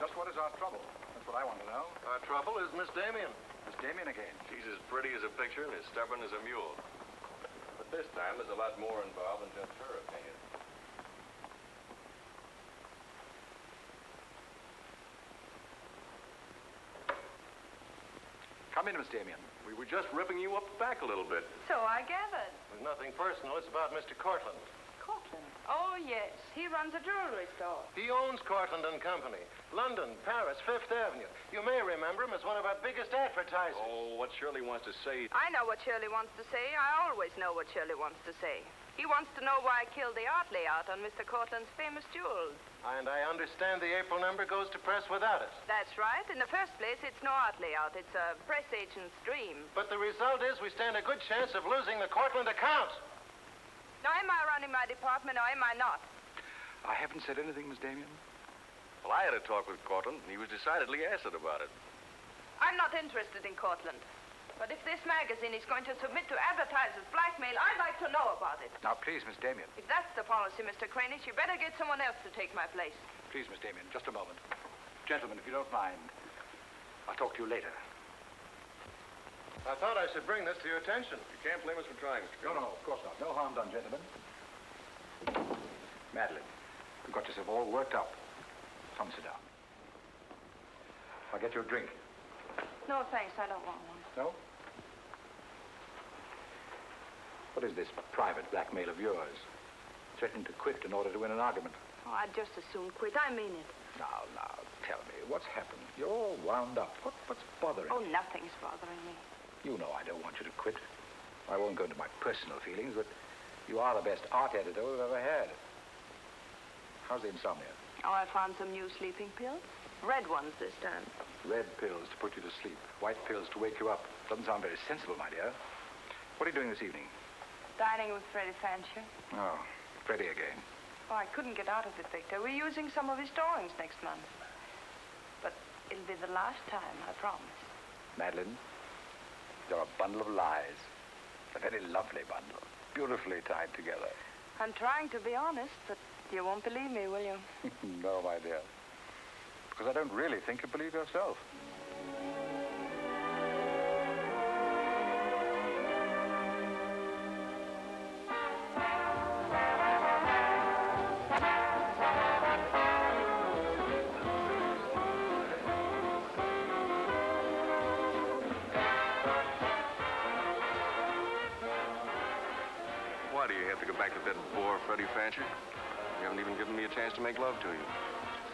Just what is our trouble? That's what I want to know. Our trouble is Miss Damien. Miss Damien again. She's as pretty as a picture and as stubborn as a mule. But this time, there's a lot more involved than just her opinion. Come in, Miss Damien. We were just ripping you up the back a little bit. So I gathered. There's nothing personal. It's about Mr. Cortland. Cortland? Oh, yes. He runs a jewelry store. He owns Cortland and Company. London, Paris, Fifth Avenue. You may remember him as one of our biggest advertisers. Oh, what Shirley wants to say... I know what Shirley wants to say. I always know what Shirley wants to say. He wants to know why I killed the art layout on Mr. Cortland's famous jewels. And I understand the April number goes to press without it. That's right. In the first place, it's no art layout. It's a press agent's dream. But the result is we stand a good chance of losing the Cortland account. Now, am I running my department or am I not? I haven't said anything, Miss Damien. Well, I had a talk with Cortland, and he was decidedly acid about it. I'm not interested in Cortland. But if this magazine is going to submit to advertisers' blackmail, I'd like to know about it. Now, please, Miss Damien. If that's the policy, Mr. Kranich, you better get someone else to take my place. Please, Miss Damien, just a moment. Gentlemen, if you don't mind, I'll talk to you later. I thought I should bring this to your attention. You can't blame us for trying, Mr. No, of course not. No harm done, gentlemen. Madeleine, you've got yourself all worked up. Come sit down. I'll get you a drink. No, thanks. I don't want one. No? What is this private blackmail of yours? Threatening to quit in order to win an argument. Oh, I'd just as soon quit. I mean it. Now, tell me, what's happened? You're all wound up. What's bothering Oh, you? nothing's bothering me. You know I don't want you to quit. I won't go into my personal feelings, but you are the best art editor we've ever had. How's the insomnia? Oh, I found some new sleeping pills. Red ones this time. Red pills to put you to sleep. White pills to wake you up. Doesn't sound very sensible, my dear. What are you doing this evening? Dining with Freddie Fancher. Oh, Freddie again. Oh, I couldn't get out of it, Victor. We're using some of his drawings next month. But it'll be the last time, I promise. Madeleine, you're a bundle of lies. A very lovely bundle. Beautifully tied together. I'm trying to be honest, but you won't believe me, will you? No, my dear. Because I don't really think you believe yourself. Why do you have to go back to that bore, Freddie Fancher? You haven't even given me a chance to make love to you.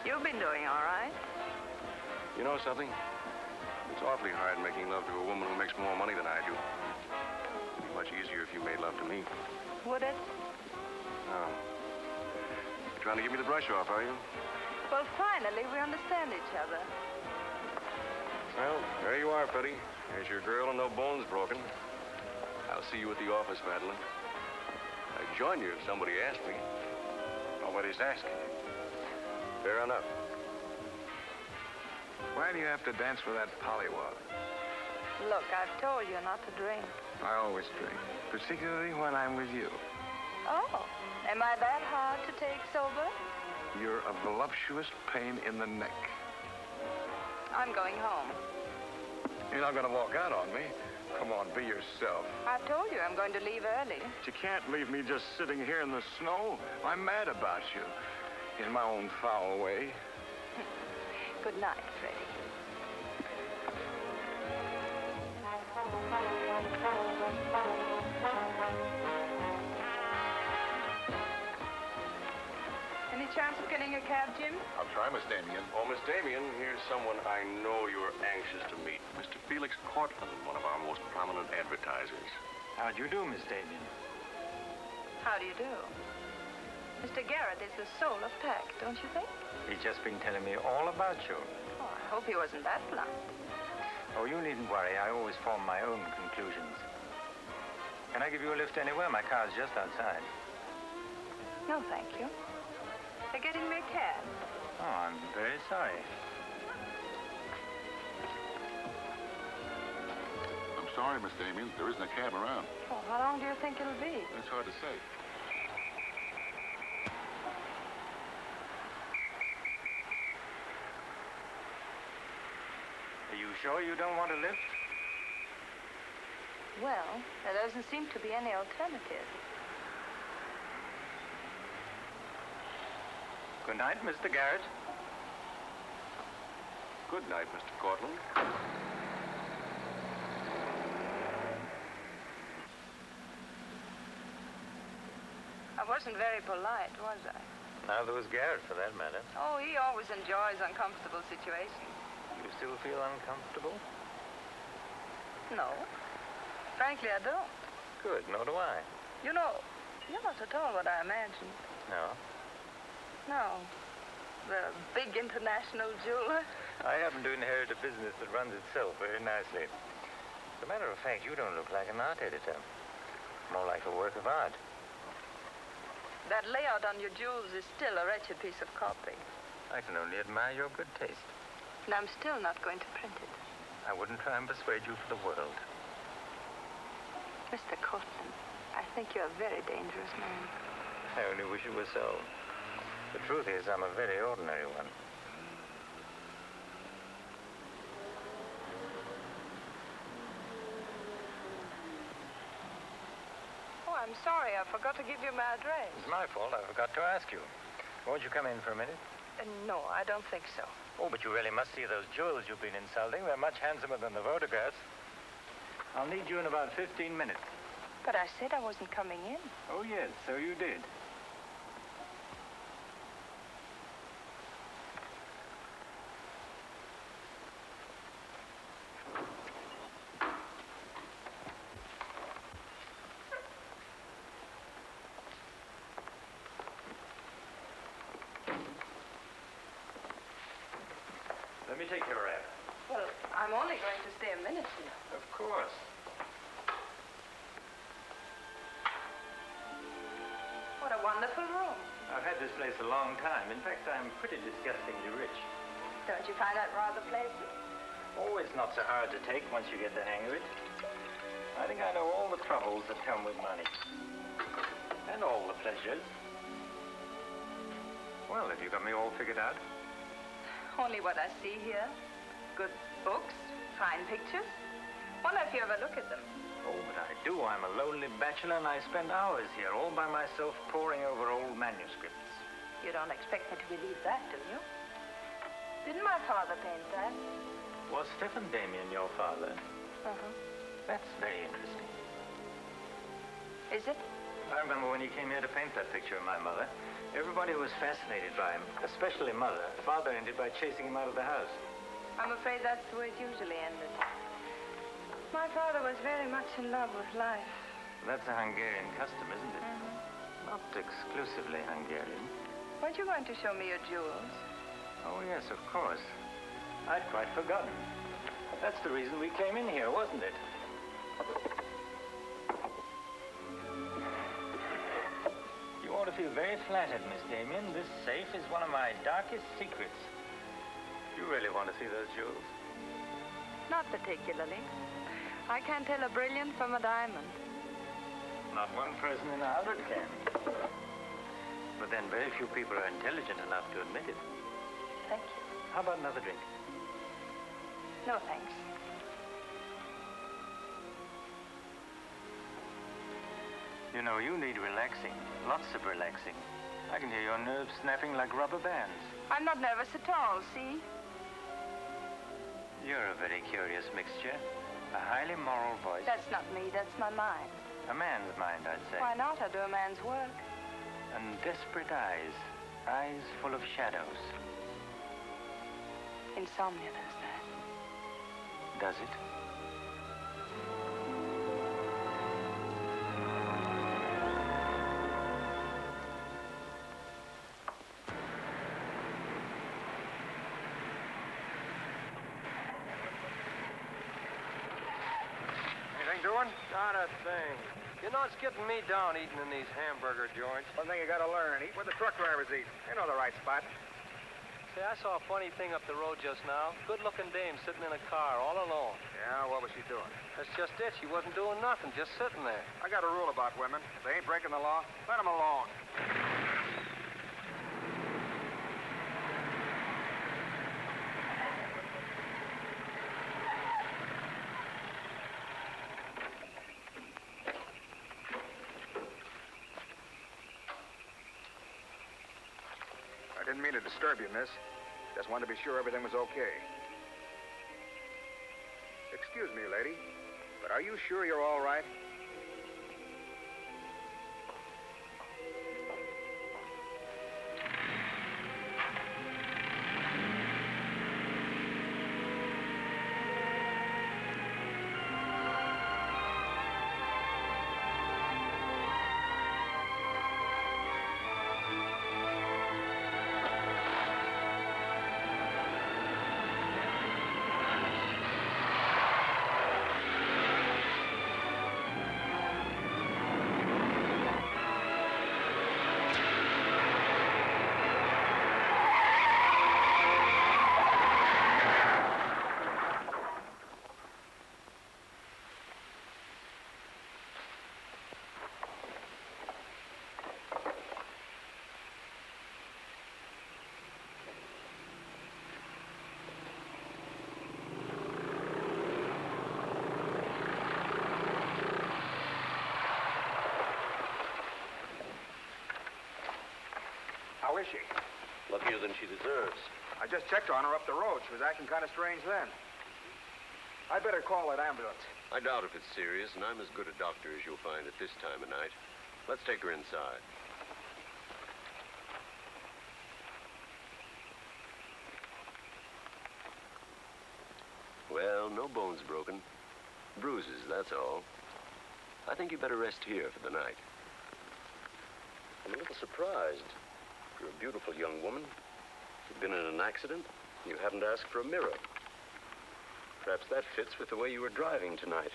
You've been doing all right. You know something? It's awfully hard making love to a woman who makes more money than I do. It'd be much easier if you made love to me. Would it? Oh. You're trying to give me the brush off, are you? Well, finally, we understand each other. Well, there you are, Freddie. There's your girl and no bones broken. I'll see you at the office, Madeleine. I'd join you if somebody asked me. Nobody's asking. Fair enough. Why do you have to dance with that pollywog? Look, I've told you not to drink. I always drink, particularly when I'm with you. Oh, am I that hard to take sober? You're a voluptuous pain in the neck. I'm going home. You're not going to walk out on me. Come on, be yourself. I've told you I'm going to leave early. But you can't leave me just sitting here in the snow. I'm mad about you. In my own foul way. Good night, Freddie. Any chance of getting a cab, Jim? I'll try, Miss Damien. Oh, Miss Damien, here's someone I know you're anxious to meet. Mr. Felix Cortland, one of our most prominent advertisers. How do you do, Miss Damien? How do you do? Mr. Garrett is the soul of tact, don't you think? He's just been telling me all about you. Oh, I hope he wasn't that blunt. Oh, you needn't worry. I always form my own conclusions. Can I give you a lift anywhere? My car's just outside. No, thank you. They're getting me a cab. Oh, I'm very sorry. I'm sorry, Miss Damien. There isn't a cab around. Oh, how long do you think it'll be? It's hard to say. Are you sure you don't want a lift? Well, there doesn't seem to be any alternative. Good night, Mr. Garrett. Good night, Mr. Cortland. I wasn't very polite, was I? Neither was Garrett, for that matter. Oh, he always enjoys uncomfortable situations. You still feel uncomfortable? No. Frankly, I don't. Good, nor do I. You know, you're not at all what I imagined. No? No. The big international jeweler. I happen to inherit a business that runs itself very nicely. As a matter of fact, you don't look like an art editor. More like a work of art. That layout on your jewels is still a wretched piece of copy. I can only admire your good taste. And I'm still not going to print it. I wouldn't try and persuade you for the world. Mr. Cortland, I think you're a very dangerous man. I only wish it were so. The truth is, I'm a very ordinary one. Oh, I'm sorry. I forgot to give you my address. It's my fault. I forgot to ask you. Won't you come in for a minute? No, I don't think so. Oh, but you really must see those jewels you've been insulting. They're much handsomer than the photographs. I'll need you in about 15 minutes. But I said I wasn't coming in. Oh, yes, so you did. Let me take your wrap. Well, I'm only going to stay a minute here. Of course. What a wonderful room. I've had this place a long time. In fact, I'm pretty disgustingly rich. Don't you find that rather pleasant? Oh, it's not so hard to take once you get the hang of it. I think I know all the troubles that come with money. And all the pleasures. Well, have you got me all figured out? Only what I see here. Good books, fine pictures. Wonder if you ever look at them. Oh, but I do. I'm a lonely bachelor, and I spend hours here all by myself poring over old manuscripts. You don't expect me to believe that, do you? Didn't my father paint that? Was Stephen Damien your father? Uh-huh. That's very interesting. Is it? I remember when he came here to paint that picture of my mother. Everybody was fascinated by him, especially Mother. Father ended by chasing him out of the house. I'm afraid that's the way it usually ended. My father was very much in love with life. That's a Hungarian custom, isn't it? Not exclusively Hungarian. Weren't you going to show me your jewels? Oh, yes, of course. I'd quite forgotten. That's the reason we came in here, wasn't it? You ought to feel very flattered, Miss Damien. This safe is one of my darkest secrets. You really want to see those jewels? Not particularly. I can't tell a brilliant from a diamond. Not one person in 100 can. But then very few people are intelligent enough to admit it. Thank you. How about another drink? No, thanks. You know, you need relaxing. Lots of relaxing. I can hear your nerves snapping like rubber bands. I'm not nervous at all, see? You're a very curious mixture. A highly moral voice. That's not me, that's my mind. A man's mind, I'd say. Why not? I do a man's work. And desperate eyes. Eyes full of shadows. Insomnia does that. Does it? Anything doing? Not a thing. You know, it's getting me down eating in these hamburger joints. One thing you gotta learn, eat where the truck drivers eat. They know the right spot. Say, I saw a funny thing up the road just now. Good-looking dame sitting in a car all alone. Yeah, what was she doing? That's just it. She wasn't doing nothing, just sitting there. I got a rule about women. If they ain't breaking the law, let them alone. didn't mean to disturb you, miss. Just wanted to be sure everything was okay. Excuse me, lady, but are you sure you're all right? How is she? Luckier than she deserves. I just checked on her up the road. She was acting kind of strange then. I'd better call that ambulance. I doubt if it's serious, and I'm as good a doctor as you'll find at this time of night. Let's take her inside. Well, no bones broken. Bruises, that's all. I think you better rest here for the night. I'm a little surprised. You're a beautiful young woman. You've been in an accident. You haven't asked for a mirror. Perhaps that fits with the way you were driving tonight.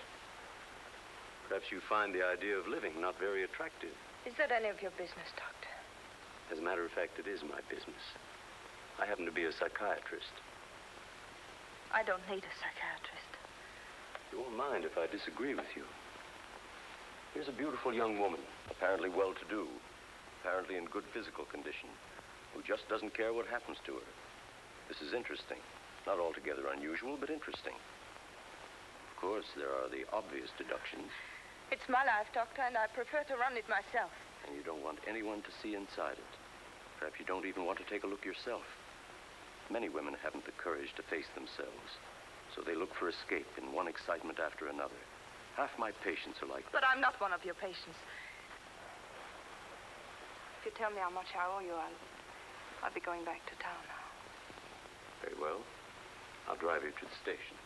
Perhaps you find the idea of living not very attractive. Is that any of your business, Doctor? As a matter of fact, it is my business. I happen to be a psychiatrist. I don't need a psychiatrist. You won't mind if I disagree with you. Here's a beautiful young woman, apparently well-to-do, apparently in good physical condition, who just doesn't care what happens to her. This is interesting. Not altogether unusual, but interesting. Of course, there are the obvious deductions. It's my life, Doctor, and I prefer to run it myself. And you don't want anyone to see inside it. Perhaps you don't even want to take a look yourself. Many women haven't the courage to face themselves, so they look for escape in one excitement after another. Half my patients are like that. But I'm not one of your patients. If you tell me how much I owe you, I'll be going back to town now. Very well. I'll drive you to the station.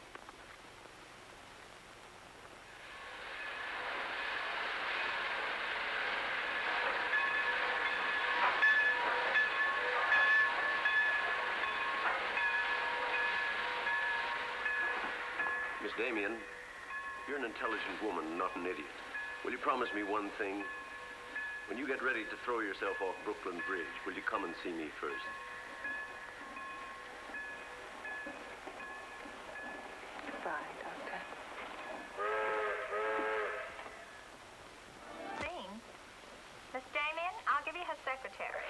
Miss Damien, you're an intelligent woman, not an idiot. Will you promise me one thing? When you get ready to throw yourself off Brooklyn Bridge, will you come and see me first? Goodbye, Doctor. Dean. Miss Damien, I'll give you her secretary.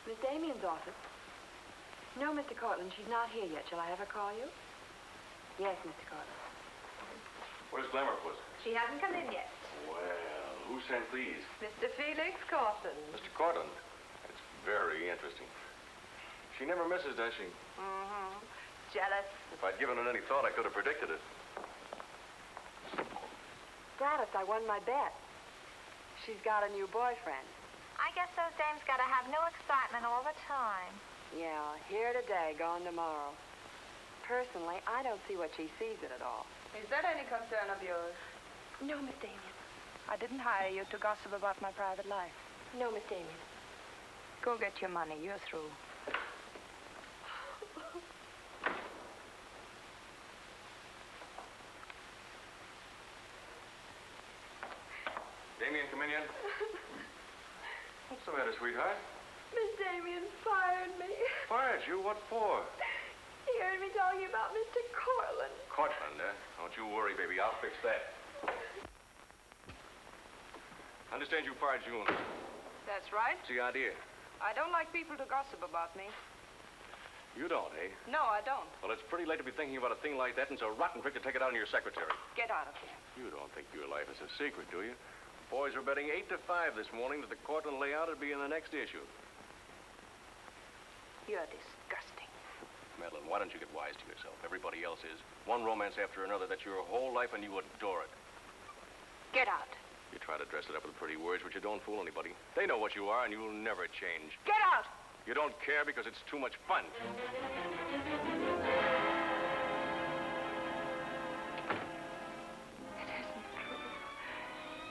Miss Damien's office? No, Mr. Cortland, she's not here yet. Shall I have her call you? Yes, Mr. Cortland. Where's Glamour, Puss? She hasn't come in yet. Well, who sent these? Mr. Felix Cortland. Mr. Cortland. That's very interesting. She never misses, does she? Mm-hmm. Jealous. If I'd given it any thought, I could have predicted it. Gladys, I won my bet. She's got a new boyfriend. I guess those dames gotta have new excitement all the time. Yeah, here today, gone tomorrow. Personally, I don't see what she sees in it all. Is that any concern of yours? No, Miss Damien. I didn't hire you to gossip about my private life. No, Miss Damien. Go get your money. You're through. Damien, come in yet? What's the matter, sweetheart? Miss Damien fired me. Fired you? What for? He heard me talking about Mr. Cortland. Cortland, eh? Don't you worry, baby. I'll fix that. I understand you fired June. That's right. What's the idea? I don't like people to gossip about me. You don't, eh? No, I don't. Well, it's pretty late to be thinking about a thing like that, and it's a rotten trick to take it out on your secretary. Get out of here. You don't think your life is a secret, do you? Boys were betting 8-5 this morning that the Cortland layout would be in the next issue. You're disgusting. Madeleine, why don't you get wise to yourself? Everybody else is. One romance after another. That's your whole life, and you adore it. Get out. You try to dress it up with pretty words, but you don't fool anybody. They know what you are, and you'll never change. Get out! You don't care because it's too much fun.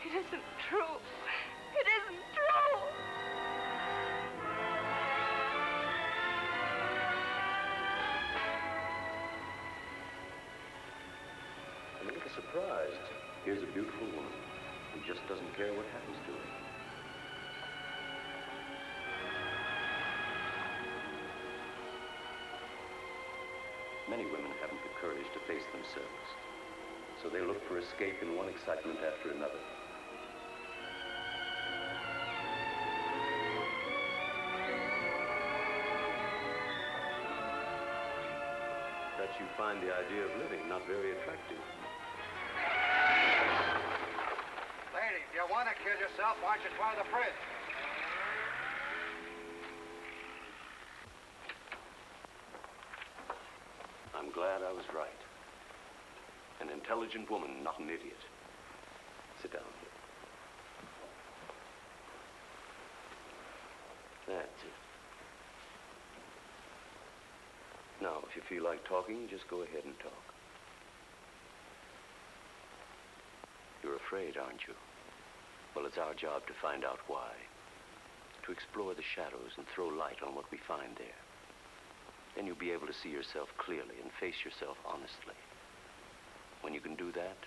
It isn't true. It isn't true. I'm a little surprised. Here's a beautiful woman who just doesn't care what happens to her. Many women haven't the courage to face themselves, so they look for escape in one excitement after another. That you find the idea of living not very attractive. Lady, if you want to kill yourself, why don't you try the fridge? I'm glad I was right. An intelligent woman, not an idiot. Sit down here. That's it. Now, if you feel like talking, just go ahead and talk. You're afraid, aren't you? Well, it's our job to find out why. To explore the shadows and throw light on what we find there. Then you'll be able to see yourself clearly and face yourself honestly. When you can do that,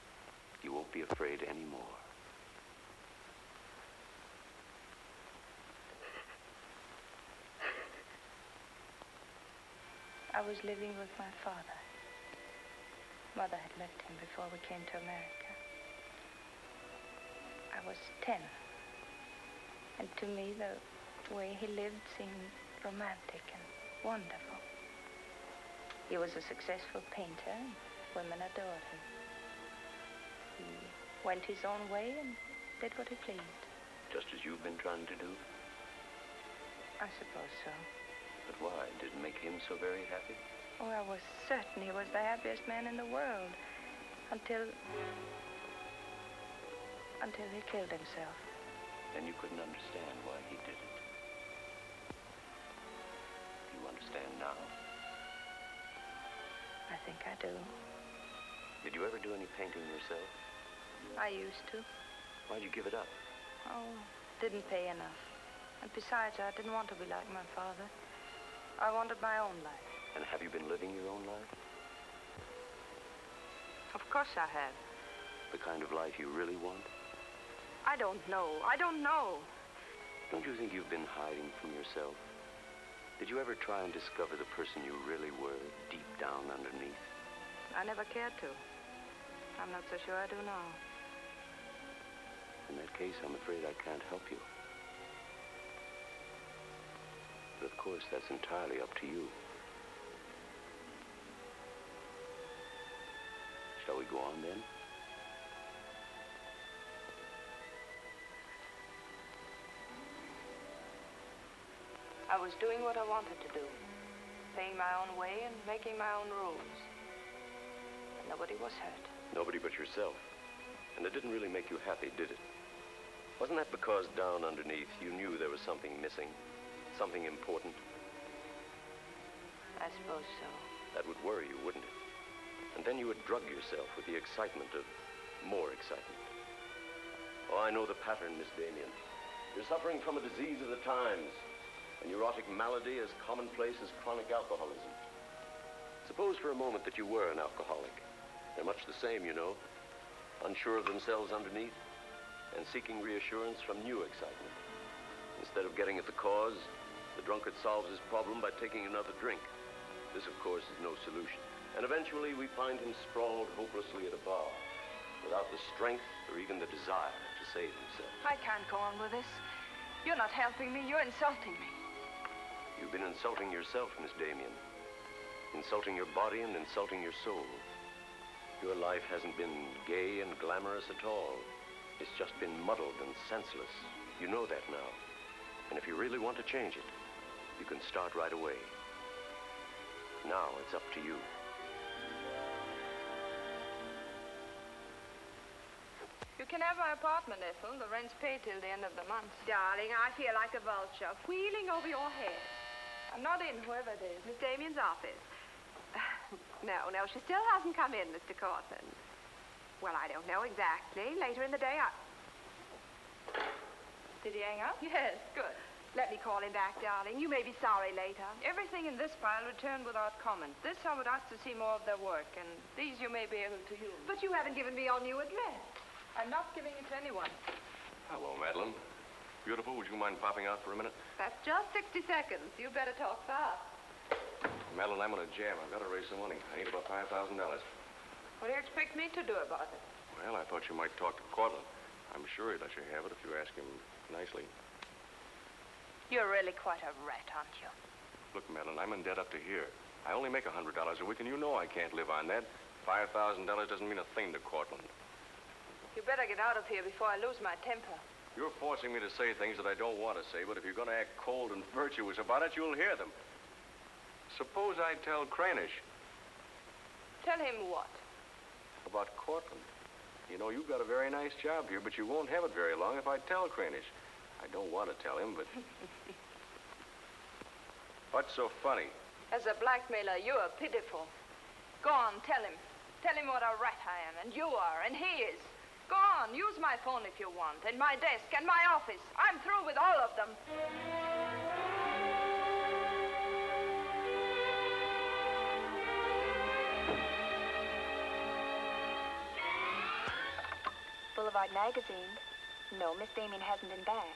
you won't be afraid anymore. I was living with my father. Mother had left him before we came to America. I was 10. And to me, the way he lived seemed romantic and wonderful. He was a successful painter, and women adored him. He went his own way and did what he pleased. Just as you've been trying to do? I suppose so. But why? Did it make him so very happy? Oh, I was certain he was the happiest man in the world. Until he killed himself. Then you couldn't understand why he did it. You understand now? I think I do. Did you ever do any painting yourself? I used to. Why'd you give it up? Oh, didn't pay enough. And besides, I didn't want to be like my father. I wanted my own life. And have you been living your own life? Of course I have. The kind of life you really want? I don't know. I don't know. Don't you think you've been hiding from yourself? Did you ever try and discover the person you really were deep down underneath? I never cared to. I'm not so sure I do now. In that case, I'm afraid I can't help you. But of course, that's entirely up to you. Shall we go on then? I was doing what I wanted to do. Paying my own way and making my own rules. Nobody was hurt. Nobody but yourself. And it didn't really make you happy, did it? Wasn't that because down underneath you knew there was something missing? Something important? I suppose so. That would worry you, wouldn't it? And then you would drug yourself with the excitement of more excitement. Oh, I know the pattern, Miss Damien. You're suffering from a disease of the times. A neurotic malady as commonplace as chronic alcoholism. Suppose for a moment that you were an alcoholic. They're much the same, you know. Unsure of themselves underneath and seeking reassurance from new excitement. Instead of getting at the cause, the drunkard solves his problem by taking another drink. This, of course, is no solution. And eventually we find him sprawled hopelessly at a bar, without the strength or even the desire to save himself. I can't go on with this. You're not helping me. You're insulting me. You've been insulting yourself, Miss Damien. Insulting your body and insulting your soul. Your life hasn't been gay and glamorous at all. It's just been muddled and senseless. You know that now. And if you really want to change it, you can start right away. Now it's up to you. You can have my apartment, Ethel. The rent's paid till the end of the month. Darling, I feel like a vulture wheeling over your head. I'm not in, whoever it is. Miss Damien's office. No, she still hasn't come in, Mr. Cortland. Well, I don't know exactly. Later in the day, Did he hang up? Yes, good. Let me call him back, darling. You may be sorry later. Everything in this file returned without comment. This I would ask to see more of their work, and these you may be able to use. But you haven't given me your new address. I'm not giving it to anyone. Hello, Madeleine. Beautiful, would you mind popping out for a minute? That's just 60 seconds. You better talk fast. Madeline, I'm on a jam. I've got to raise some money. I need about $5,000. What do you expect me to do about it? Well, I thought you might talk to Cortland. I'm sure he'd let you have it if you ask him nicely. You're really quite a rat, aren't you? Look, Madeline, I'm in debt up to here. I only make $100 a week, and you know I can't live on that. $5,000 doesn't mean a thing to Cortland. You better get out of here before I lose my temper. You're forcing me to say things that I don't want to say, but if you're going to act cold and virtuous about it, you'll hear them. Suppose I tell Cranish. Tell him what? About Cortland. You know, you've got a very nice job here, but you won't have it very long if I tell Cranish. I don't want to tell him, but... What's so funny? As a blackmailer, you are pitiful. Go on, tell him. Tell him what a rat I am, and you are, and he is. Go on, use my phone if you want, and my desk, and my office. I'm through with all of them. Boulevard Magazine. No, Miss Damien hasn't been back.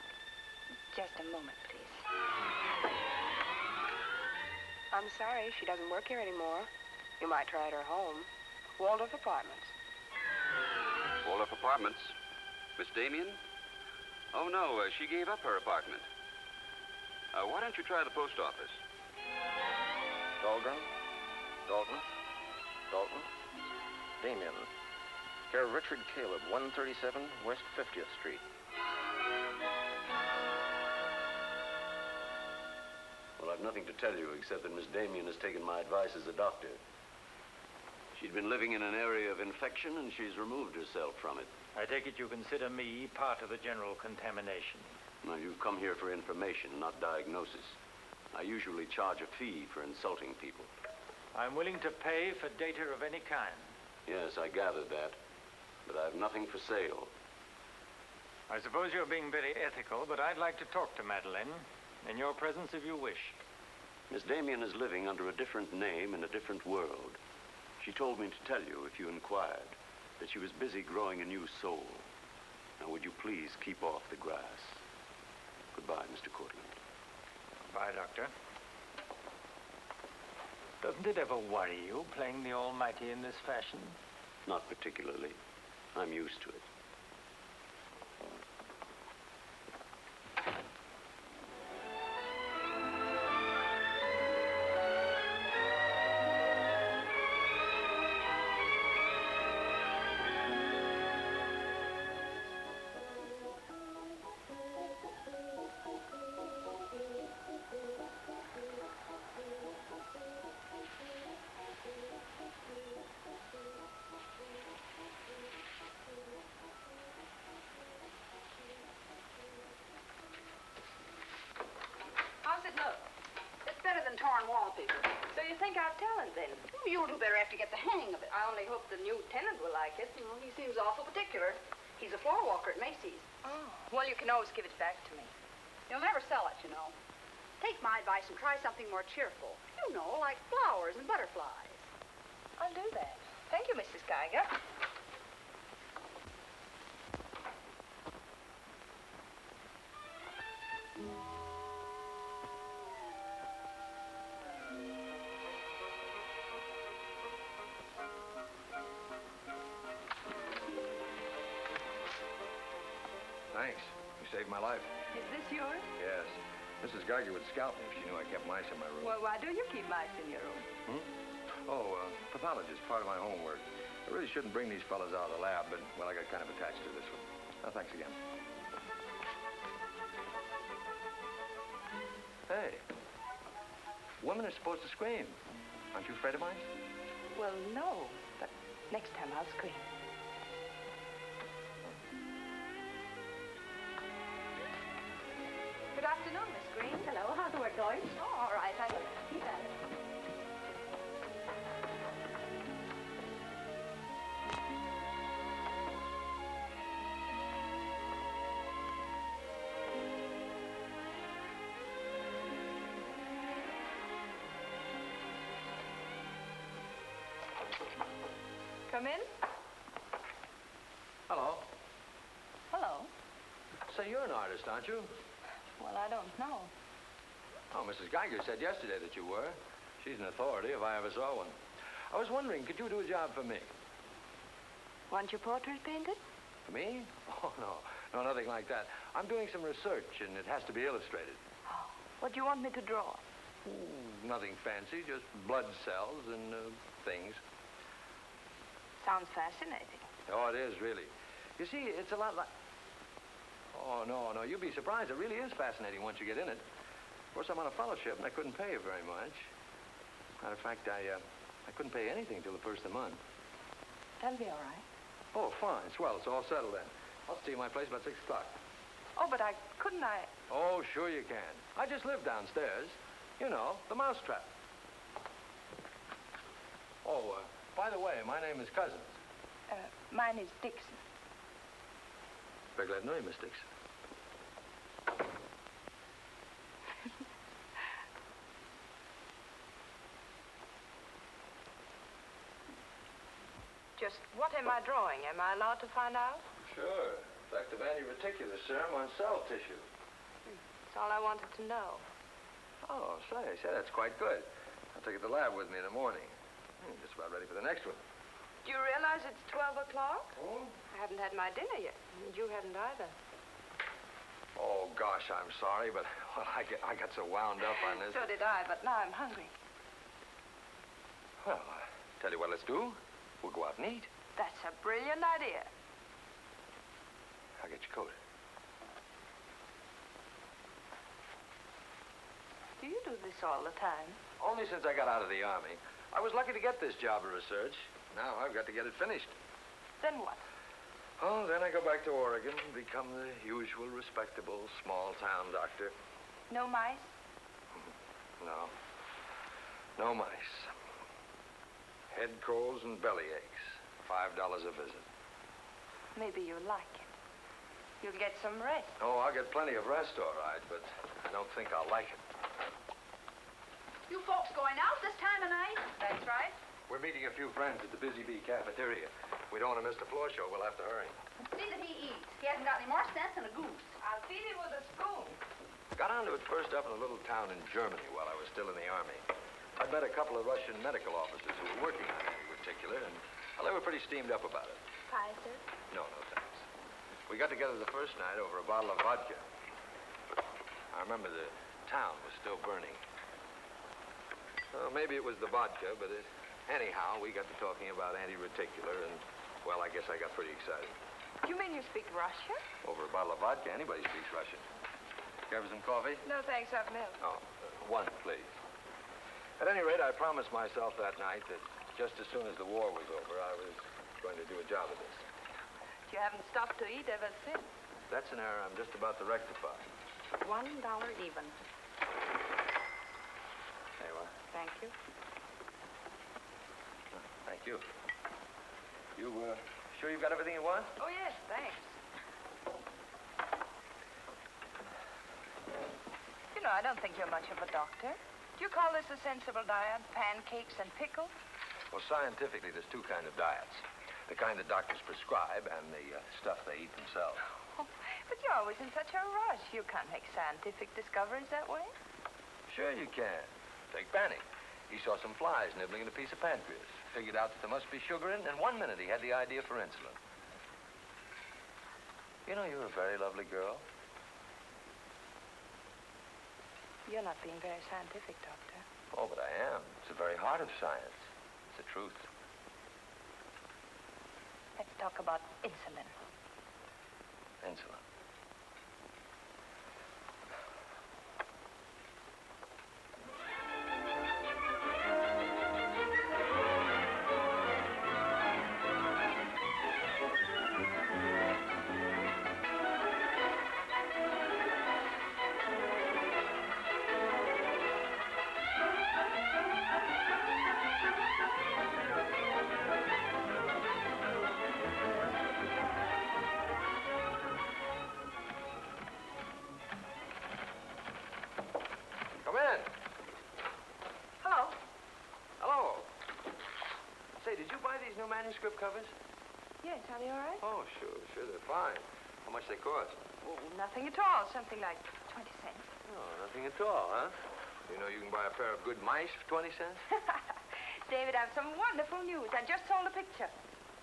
Just a moment, please. I'm sorry, she doesn't work here anymore. You might try at her home. Waldorf Apartments. Waldorf Apartments? Miss Damien? Oh, no, she gave up her apartment. Why don't you try the post office? Dahlgren? Dalton? Dalton? Damien. Care of Richard Caleb, 137 West 50th Street. Well, I've nothing to tell you except that Miss Damien has taken my advice as a doctor. She'd been living in an area of infection, and she's removed herself from it. I take it you consider me part of the general contamination. Now, you've come here for information, not diagnosis. I usually charge a fee for insulting people. I'm willing to pay for data of any kind. Yes, I gathered that. But I have nothing for sale. I suppose you're being very ethical, but I'd like to talk to Madeleine. In your presence, if you wish. Miss Damien is living under a different name in a different world. She told me to tell you, if you inquired, that she was busy growing a new soul. Now, would you please keep off the grass? Goodbye, Mr. Cortland. Bye, Doctor. Doesn't it ever worry you, playing the Almighty in this fashion? Not particularly. I'm used to it. How's it look? It's better than torn wallpaper. So you think I've talent, then? You'll do better after you get the hang of it. I only hope the new tenant will like it. Well, he seems awful particular. He's a floor walker at Macy's. Oh. Well, you can always give it back to me. He'll never sell it, you know. Take my advice and try something more cheerful. You know, like flowers and butterflies. I'll do that. Thank you, Mrs. Geiger. Thanks. You saved my life. Is this yours? Yes. Mrs. Geiger would scalp me if she knew I kept mice in my room. Well, why do you keep mice in your room? Pathology is part of my homework. I really shouldn't bring these fellas out of the lab, but, well, I got kind of attached to this one. Oh, thanks again. Hey, women are supposed to scream. Aren't you afraid of mine? Well, no, but next time I'll scream. Good afternoon, Miss Green. Hello, how's the work going? Oh, all right. Keep at it. Come in. Hello. Hello. So you're an artist, aren't you? Well, I don't know. Oh, Mrs. Geiger said yesterday that you were. She's an authority if I ever saw one. I was wondering, could you do a job for me? Want your portrait painted? For me? Oh, no. No, nothing like that. I'm doing some research, and it has to be illustrated. Oh, what do you want me to draw? Ooh, nothing fancy, just blood cells and things. Sounds fascinating. Oh, it is, really. You see, it's a lot like... Oh, no, you'd be surprised. It really is fascinating once you get in it. Of course, I'm on a fellowship, and I couldn't pay you very much. Matter of fact, I couldn't pay anything till the first of the month. That'll be all right. Oh, fine. Swell. It's all settled then. I'll see you at my place about 6 o'clock. Oh, but couldn't I? Oh, sure you can. I just live downstairs. You know, the mousetrap. Oh, by the way, my name is Cousins. Mine is Dixon. Very glad to know you, Miss Dixon. Just what am I drawing? Am I allowed to find out? Sure. Effect of anti-reticular serum on cell tissue. That's all I wanted to know. Oh, say, that's quite good. I'll take it to the lab with me in the morning. Just about ready for the next one. Do you realize it's 12 o'clock? Oh? I haven't had my dinner yet. And you haven't either. Oh, gosh, I'm sorry, but well, I got so wound up on this. So did I, but now I'm hungry. Well, tell you what let's do. We'll go out and eat. That's a brilliant idea. I'll get your coat. Do you do this all the time? Only since I got out of the Army. I was lucky to get this job of research. Now I've got to get it finished. Then what? Oh, then I go back to Oregon and become the usual respectable small-town doctor. No mice? No. No mice. Head colds and belly aches. $5 a visit. Maybe you'll like it. You'll get some rest. Oh, I'll get plenty of rest, all right, but I don't think I'll like it. You folks going out this time of night? That's right. We're meeting a few friends at the Busy Bee cafeteria. We don't want to miss the floor show. We'll have to hurry. See that he eats. He hasn't got any more sense than a goose. I'll feed him with a spoon. Got onto it first up in a little town in Germany while I was still in the Army. I'd met a couple of Russian medical officers who were working on anti-reticular, and well, they were pretty steamed up about it. Pie, sir? No, thanks. We got together the first night over a bottle of vodka. I remember the town was still burning. Well, maybe it was the vodka, but anyhow, we got to talking about anti-reticular, and, well, I guess I got pretty excited. You mean you speak Russian? Over a bottle of vodka, anybody speaks Russian. Care for some coffee? No, thanks, I've milk. Oh, one, please. At any rate, I promised myself that night that just as soon as the war was over, I was going to do a job of this. You haven't stopped to eat ever since. That's an error I'm just about to rectify. $1 even. There you are. Thank you. Thank you. You, sure you've got everything you want? Oh, yes, thanks. You know, I don't think you're much of a doctor. Do you call this a sensible diet? Pancakes and pickles? Well, scientifically, there's two kinds of diets. The kind that doctors prescribe and the stuff they eat themselves. Oh, but you're always in such a rush. You can't make scientific discoveries that way. Sure you can. Take Banning. He saw some flies nibbling at a piece of pancreas. Figured out that there must be sugar in, and 1 minute he had the idea for insulin. You know, you're a very lovely girl. You're not being very scientific, Doctor. Oh, but I am. It's the very heart of science. It's the truth. Let's talk about insulin. Insulin. Come in. Hello. Hello. Say, did you buy these new manuscript covers? Yes, are they all right? Oh, sure, they're fine. How much they cost? Oh, nothing at all. Something like 20 cents. Oh, nothing at all, huh? You know you can buy a pair of good mice for 20 cents? David, I have some wonderful news. I just sold a picture.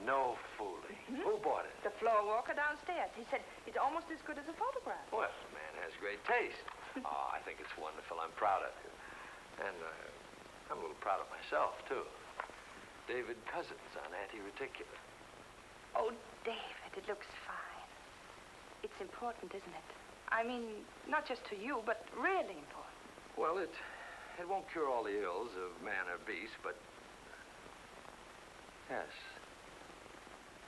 No fooling. Who bought it? The floor walker downstairs. He said it's almost as good as a photograph. Well, the man has great taste. Oh, I think it's wonderful. I'm proud of you. And I'm a little proud of myself, too. David Cousins on anti-reticular. Oh, David, it looks fine. It's important, isn't it? I mean, not just to you, but really important. Well, it won't cure all the ills of man or beast, but yes.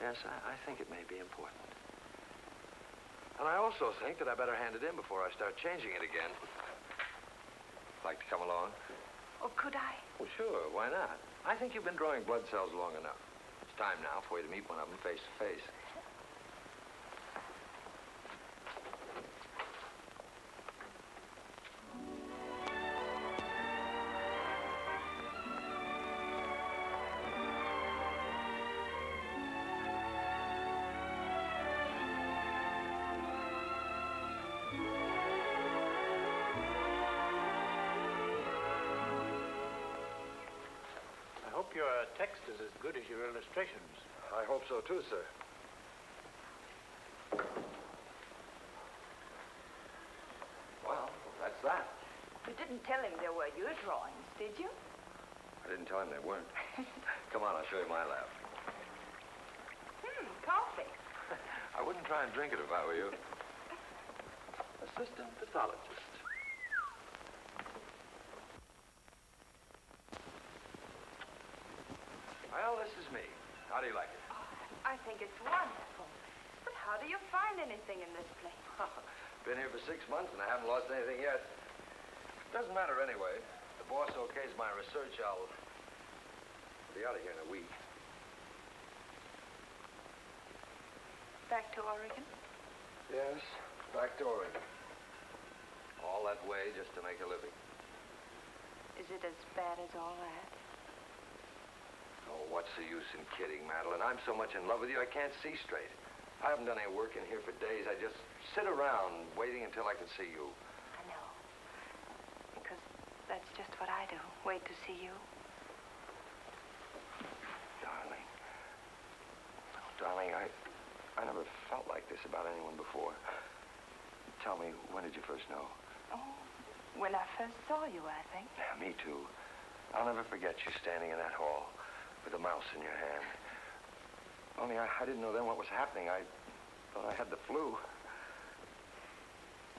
Yes, I think it may be important. And I also think that I better hand it in before I start changing it again. Like to come along? Oh, could I? Well, sure. Why not? I think you've been drawing blood cells long enough. It's time now for you to meet one of them face to face. I hope your text is as good as your illustrations. I hope so, too, sir. Well, that's that. You didn't tell him there were your drawings, did you? I didn't tell him they weren't. Come on, I'll show you my lab. Coffee. I wouldn't try and drink it if I were you. Assistant pathologist. Well, this is me. How do you like it? I think it's wonderful. But how do you find anything in this place? Been here for 6 months and I haven't lost anything yet. Doesn't matter anyway. The boss okays my research, I'll be out of here in a week. Back to Oregon? Yes, back to Oregon. All that way just to make a living. Is it as bad as all that? Oh, what's the use in kidding, Madeleine? I'm so much in love with you, I can't see straight. I haven't done any work in here for days. I just sit around waiting until I can see you. I know. Because that's just what I do. Wait to see you. Darling. Oh, darling, I never felt like this about anyone before. Tell me, when did you first know? Oh, when I first saw you, I think. Yeah, me too. I'll never forget you standing in that hall with a mouse in your hand. Only I didn't know then what was happening. I thought I had the flu.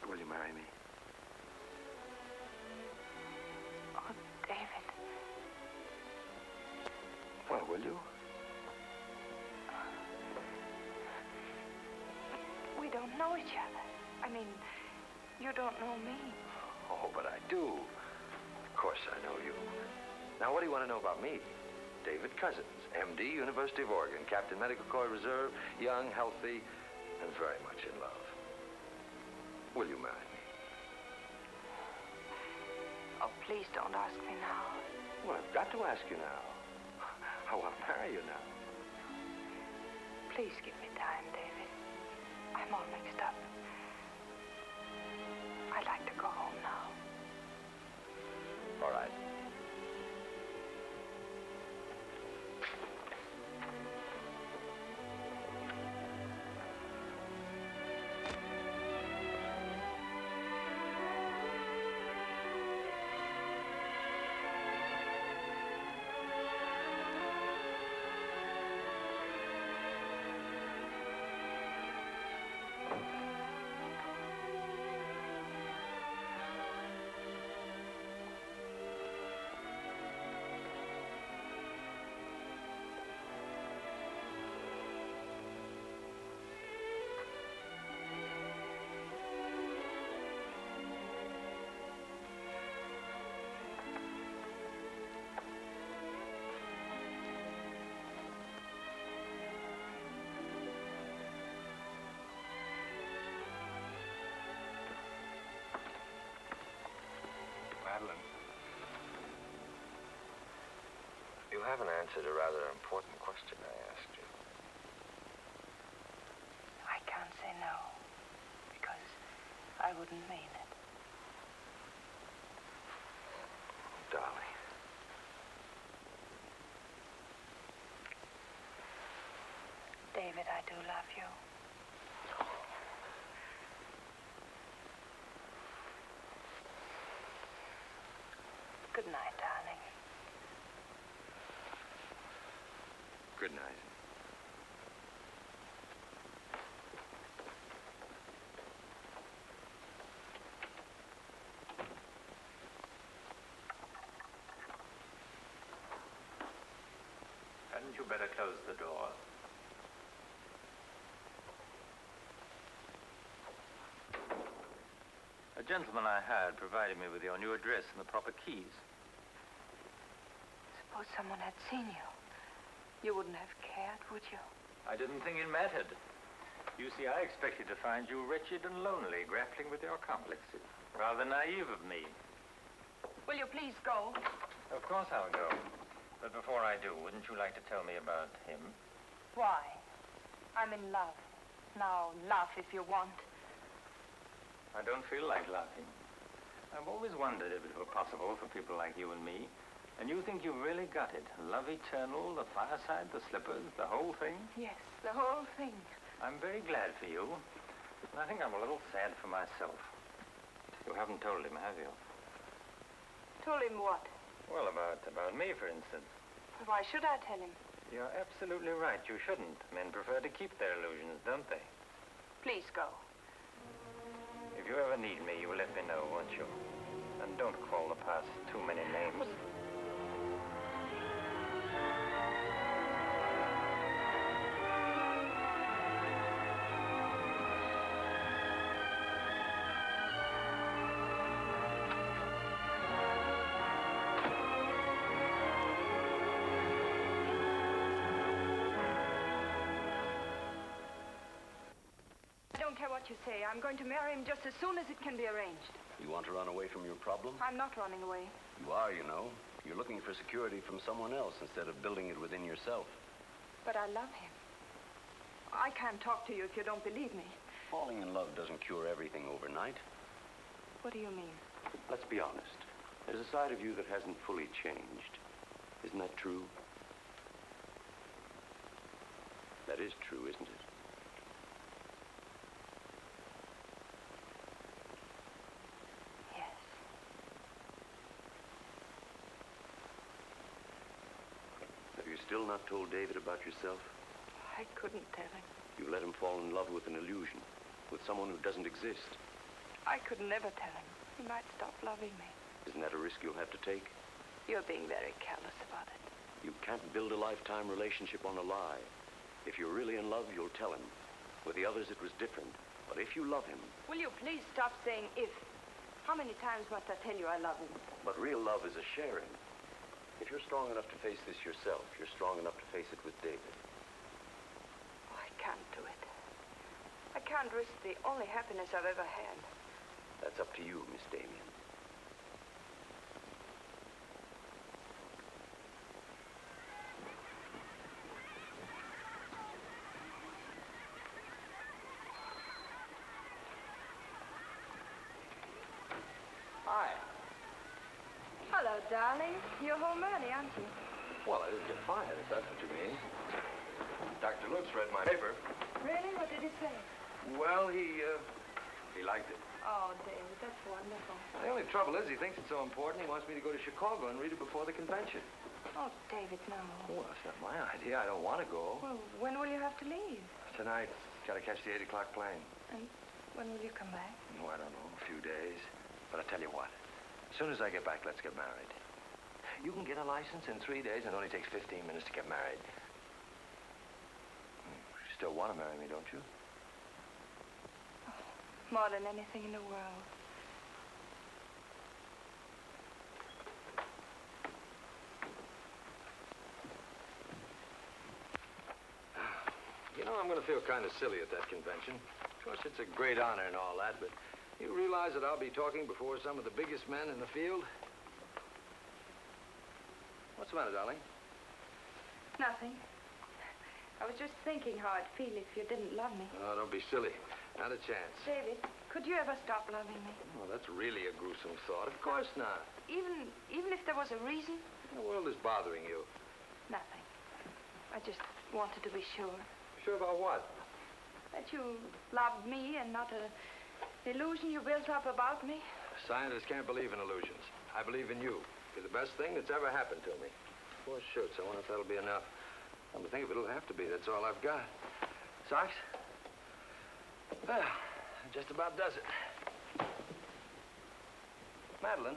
Will you marry me? Oh, David. Well, will you? We don't know each other. I mean, you don't know me. Oh, but I do. Of course I know you. Now, what do you want to know about me? David Cousins, M.D., University of Oregon, Captain Medical Corps Reserve, young, healthy, and very much in love. Will you marry me? Oh, please don't ask me now. Well, I've got to ask you now. I want to marry you now. Please give me time, David. I'm all mixed up. I'd like to go home now. All right. haven't answered a rather important question I asked you. I can't say no, because I wouldn't mean it. Darling. David, I do love you. Good night, darling. Good night. Hadn't you better close the door? A gentleman I hired provided me with your new address and the proper keys. Suppose someone had seen you. You wouldn't have cared, would you? I didn't think it mattered. You see, I expected to find you wretched and lonely, grappling with your complexes. Rather naive of me. Will you please go? Of course I'll go. But before I do, wouldn't you like to tell me about him? Why? I'm in love. Now, laugh if you want. I don't feel like laughing. I've always wondered if it were possible for people like you and me. And you think you've really got it? Love eternal, the fireside, the slippers, the whole thing? Yes, the whole thing. I'm very glad for you. And I think I'm a little sad for myself. You haven't told him, have you? Told him what? Well, about me, for instance. Why should I tell him? You're absolutely right. You shouldn't. Men prefer to keep their illusions, don't they? Please go. If you ever need me, you will let me know, won't you? And don't call the past too many names. I don't care what you say. I'm going to marry him just as soon as it can be arranged. You want to run away from your problem? I'm not running away. You are, you know. You're looking for security from someone else instead of building it within yourself. But I love him. I can't talk to you if you don't believe me. Falling in love doesn't cure everything overnight. What do you mean? Let's be honest. There's a side of you that hasn't fully changed. Isn't that true? That is true, isn't it? Yes. Have you still not told David about yourself? I couldn't tell him. You let him fall in love with an illusion, with someone who doesn't exist. I could never tell him. He might stop loving me. Isn't that a risk you'll have to take? You're being very careless about it. You can't build a lifetime relationship on a lie. If you're really in love, you'll tell him. With the others, it was different. But if you love him... Will you please stop saying if? How many times must I tell you I love him? But real love is a sharing. If you're strong enough to face this yourself, you're strong enough to face it with David. Oh, I can't do it. I can't risk the only happiness I've ever had. That's up to you, Miss Damien. Hi. Hello, darling. You're home early, aren't you? Well, I didn't get fired, if that's what you mean. Dr. Lutz read my paper. Really? What did he say? Well, he liked it. Oh, David, that's wonderful. The only trouble is he thinks it's so important he wants me to go to Chicago and read it before the convention. Oh, David, no. Well, that's not my idea. I don't want to go. Well, when will you have to leave? Tonight, got to catch the 8 o'clock plane. And when will you come back? Oh, I don't know, a few days. But I tell you what, as soon as I get back, let's get married. You can get a license in 3 days, and it only takes 15 minutes to get married. You still want to marry me, don't you? Oh, more than anything in the world. You know, I'm going to feel kind of silly at that convention. Of course, it's a great honor and all that, but you realize that I'll be talking before some of the biggest men in the field? What's the matter, darling? Nothing. I was just thinking how I'd feel if you didn't love me. Oh, don't be silly. Not a chance. David, could you ever stop loving me? Oh, that's really a gruesome thought. Of course not. Even if there was a reason? The world is bothering you. Nothing. I just wanted to be sure. Sure about what? That you loved me and not an illusion you built up about me. Scientists can't believe in illusions. I believe in you. You're the best thing that's ever happened to me. 4 shoots. I wonder if that'll be enough. Come to think of it, it'll have to be. That's all I've got. Socks? Well, that just about does it. Madeleine,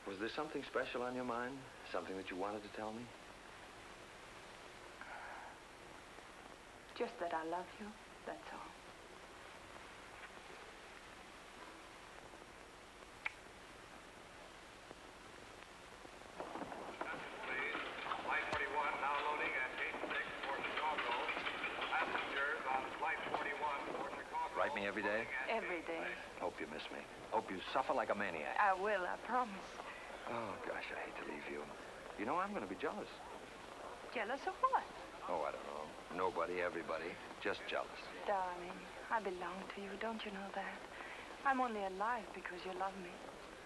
was there something special on your mind? Something that you wanted to tell me? Just that I love you, that's all. Write me every day? Every day. Hope you miss me. Hope you suffer like a maniac. I will, I promise. Oh, gosh, I hate to leave you. You know, I'm going to be jealous. Jealous of what? Oh, I don't know. Nobody, everybody. Just jealous. Darling, I belong to you, don't you know that? I'm only alive because you love me.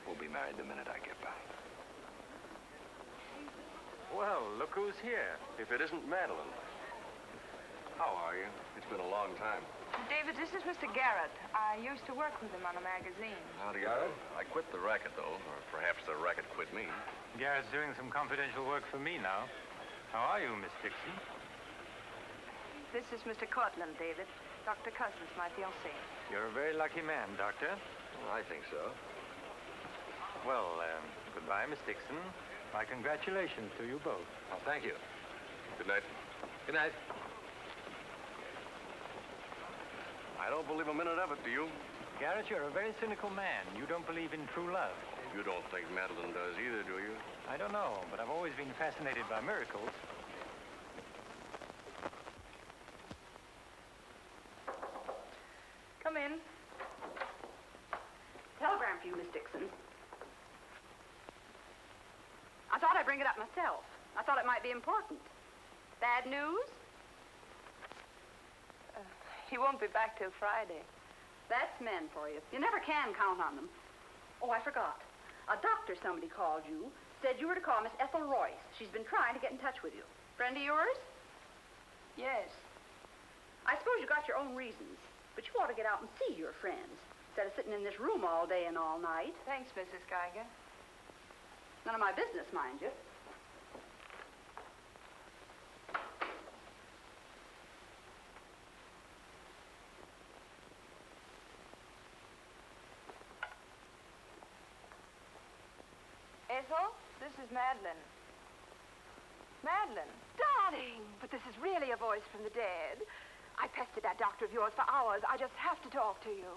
We'll be married the minute I get back. Well, look who's here. If it isn't Madeleine. How are you? It's been a long time. David, this is Mr. Garrett. I used to work with him on a magazine. Howdy, Garrett. I quit the racket, though. Or perhaps the racket quit me. Garrett's doing some confidential work for me now. How are you, Miss Dixon? This is Mr. Cortland, David. Dr. Cousins, my fiancé. You're a very lucky man, Doctor. I think so. Well, goodbye, Miss Dixon. My congratulations to you both. Oh, thank you. Good night. Good night. I don't believe a minute of it, do you? Garrett, you're a very cynical man. You don't believe in true love. You don't think Madeleine does either, do you? I don't know, but I've always been fascinated by miracles. Come in. Telegram for you, Miss Dixon. I thought I'd bring it up myself. I thought it might be important. Bad news? He won't be back till Friday. That's men for you. You never can count on them. Oh, I forgot. A doctor somebody called you, said you were to call Miss Ethel Royce. She's been trying to get in touch with you. Friend of yours? Yes. I suppose you got your own reasons, but you ought to get out and see your friends instead of sitting in this room all day and all night. Thanks, Mrs. Geiger. None of my business, mind you. Ethel, this is Madeleine. Madeleine. Darling, but this is really a voice from the dead. I pestered that doctor of yours for hours. I just have to talk to you.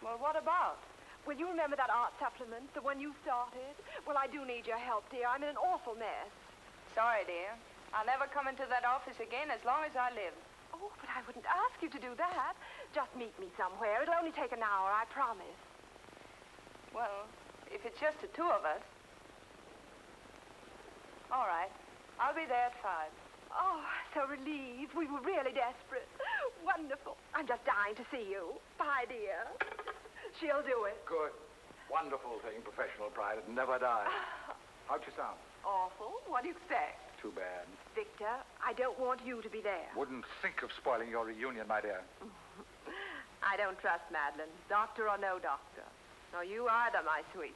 Well, what about? Will you remember that art supplement, the one you started? Well, I do need your help, dear. I'm in an awful mess. Sorry, dear. I'll never come into that office again as long as I live. Oh, but I wouldn't ask you to do that. Just meet me somewhere. It'll only take an hour, I promise. Well, if it's just the two of us. All right. I'll be there at 5. Oh, so relieved. We were really desperate. Wonderful. I'm just dying to see you. Bye, dear. She'll do it. Good. Wonderful thing, professional pride. It never dies. How'd you sound? Awful. What do you expect? Too bad. Victor, I don't want you to be there. Wouldn't think of spoiling your reunion, my dear. I don't trust Madeleine, doctor or no doctor. Nor you either, my sweet.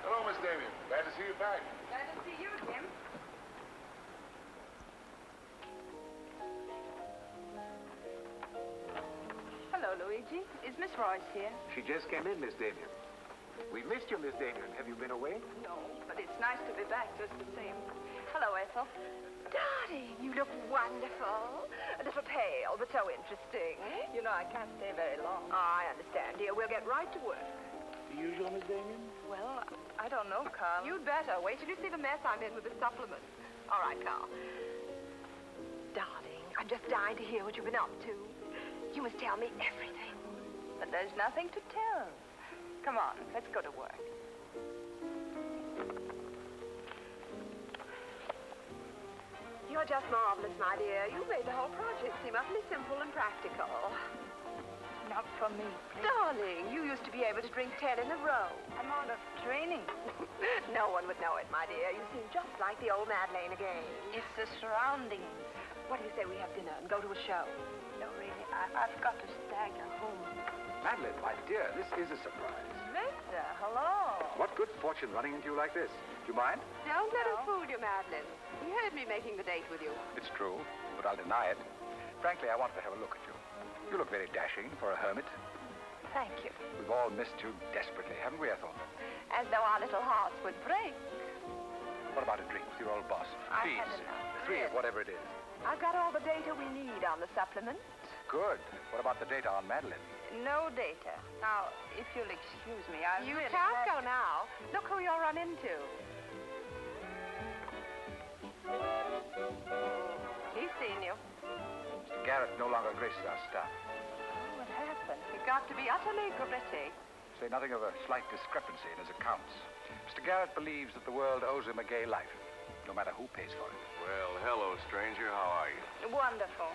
Hello, Miss Damien. Glad to see you back. Glad to see you, Jim. Hello, Luigi. Is Miss Royce here? She just came in, Miss Damien. We missed you, Miss Damien. Have you been away? No, but it's nice to be back just the same. Hello, Ethel. Darling, you look wonderful. A little pale, but so interesting. You know, I can't stay very long. Oh, I understand, dear. We'll get right to work. The usual, Miss Damien? Well, I don't know, Carl. You'd better. Wait till you see the mess I'm in with the supplement. All right, Carl. Darling, I'm just dying to hear what you've been up to. You must tell me everything. But there's nothing to tell. Come on, let's go to work. You're just marvelous, my dear. You made the whole project seem utterly simple and practical. Not for me, please. Darling, you used to be able to drink 10 in a row. I'm out of training. No one would know it, my dear. You seem just like the old Madeleine again. It's the surroundings. What do you say we have dinner and go to a show? No, really, I've got to stagger home. Madeleine, my dear, this is a surprise. Victor, hello. What good fortune running into you like this? Do you mind? Don't let us fool you, Madeleine. He heard me making the date with you. It's true, but I'll deny it. Frankly, I wanted to have a look at you. You look very dashing for a hermit. Thank you. We've all missed you desperately, haven't we, Ethel? As though our little hearts would break. What about a drink with your old boss? I Please. had enough. 3 of whatever it is. I've got all the data we need on the supplement. Good. What about the data on Madeleine? No data. Now, if you'll excuse me, I You really can't have... go now. Look who you'll run into. He's seen you. Mr. Garrett no longer graces our staff. What happened? You've got to be utterly gritty. Say nothing of a slight discrepancy in his accounts. Mr. Garrett believes that the world owes him a gay life, no matter who pays for it. Well, hello, stranger. How are you? Wonderful.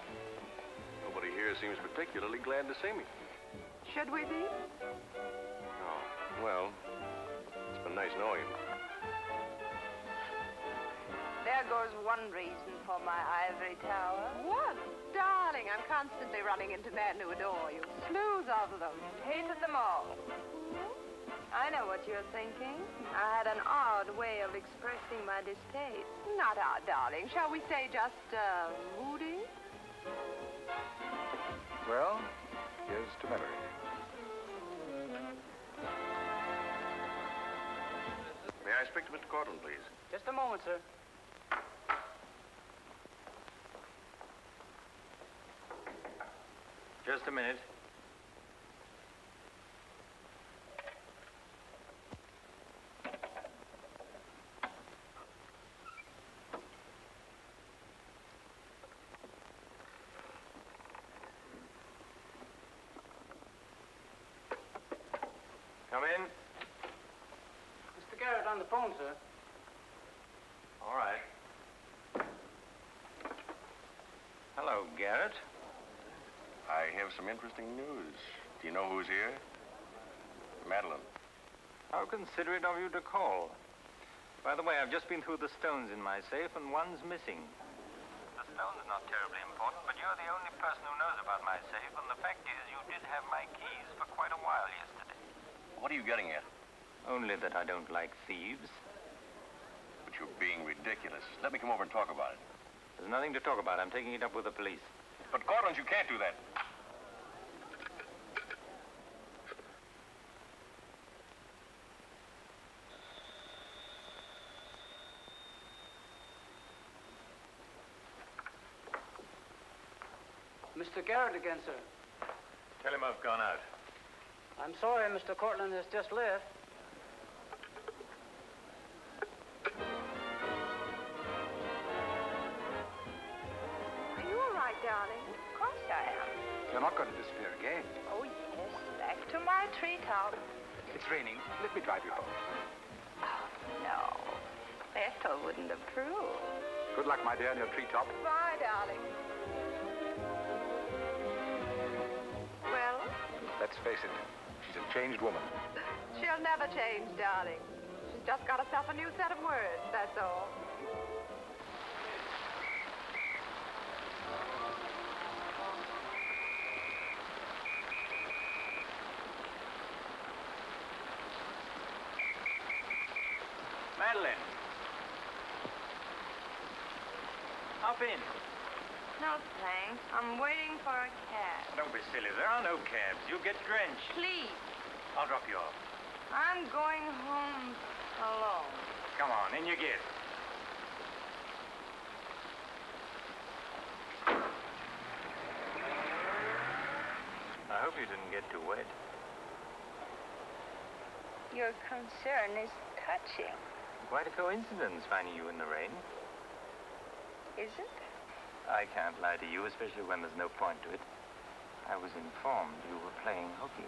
Nobody here seems particularly glad to see me. Should we be? Oh, well, it's been nice knowing you. There goes one reason for my ivory tower. What? Darling, I'm constantly running into men who adore you. Slews of them. Hated them all. I know what you're thinking. I had an odd way of expressing my distaste. Not odd, darling. Shall we say just, moody? Well, here's to memory. May I speak to Mr. Cortland, please? Just a moment, sir. Just a minute. Come in. Mr. Garrett on the phone, sir. All right. Hello, Garrett. I have some interesting news. Do you know who's here? Madeleine. How considerate of you to call. By the way, I've just been through the stones in my safe, and one's missing. The stone's not terribly important, but you're the only person who knows about my safe, and the fact is you did have my keys for quite a while yesterday. What are you getting at? Only that I don't like thieves. But you're being ridiculous. Let me come over and talk about it. There's nothing to talk about. I'm taking it up with the police. But, Cortland, you can't do that. Mr. Garrett again, sir. Tell him I've gone out. I'm sorry, Mr. Cortland has just left. Are you all right, darling? Of course I am. You're not going to disappear again. Oh, yes. Back to my treetop. It's raining. Let me drive you home. Oh, no. Ethel wouldn't approve. Good luck, my dear, in your treetop. Bye, darling. Well, Let's face it, she's a changed woman. she'll never change, darling. She's just got herself a new set of words, that's all. Madeleine. Hop in. No, thanks. I'm waiting for a cab. Don't be silly. There are no cabs. You'll get drenched. Please. I'll drop you off. I'm going home alone. Come on, in you get. I hope you didn't get too wet. Your concern is touching, Quite a coincidence finding you in the rain. is it? I can't lie to you, especially when there's no point to it. I was informed you were playing hooky.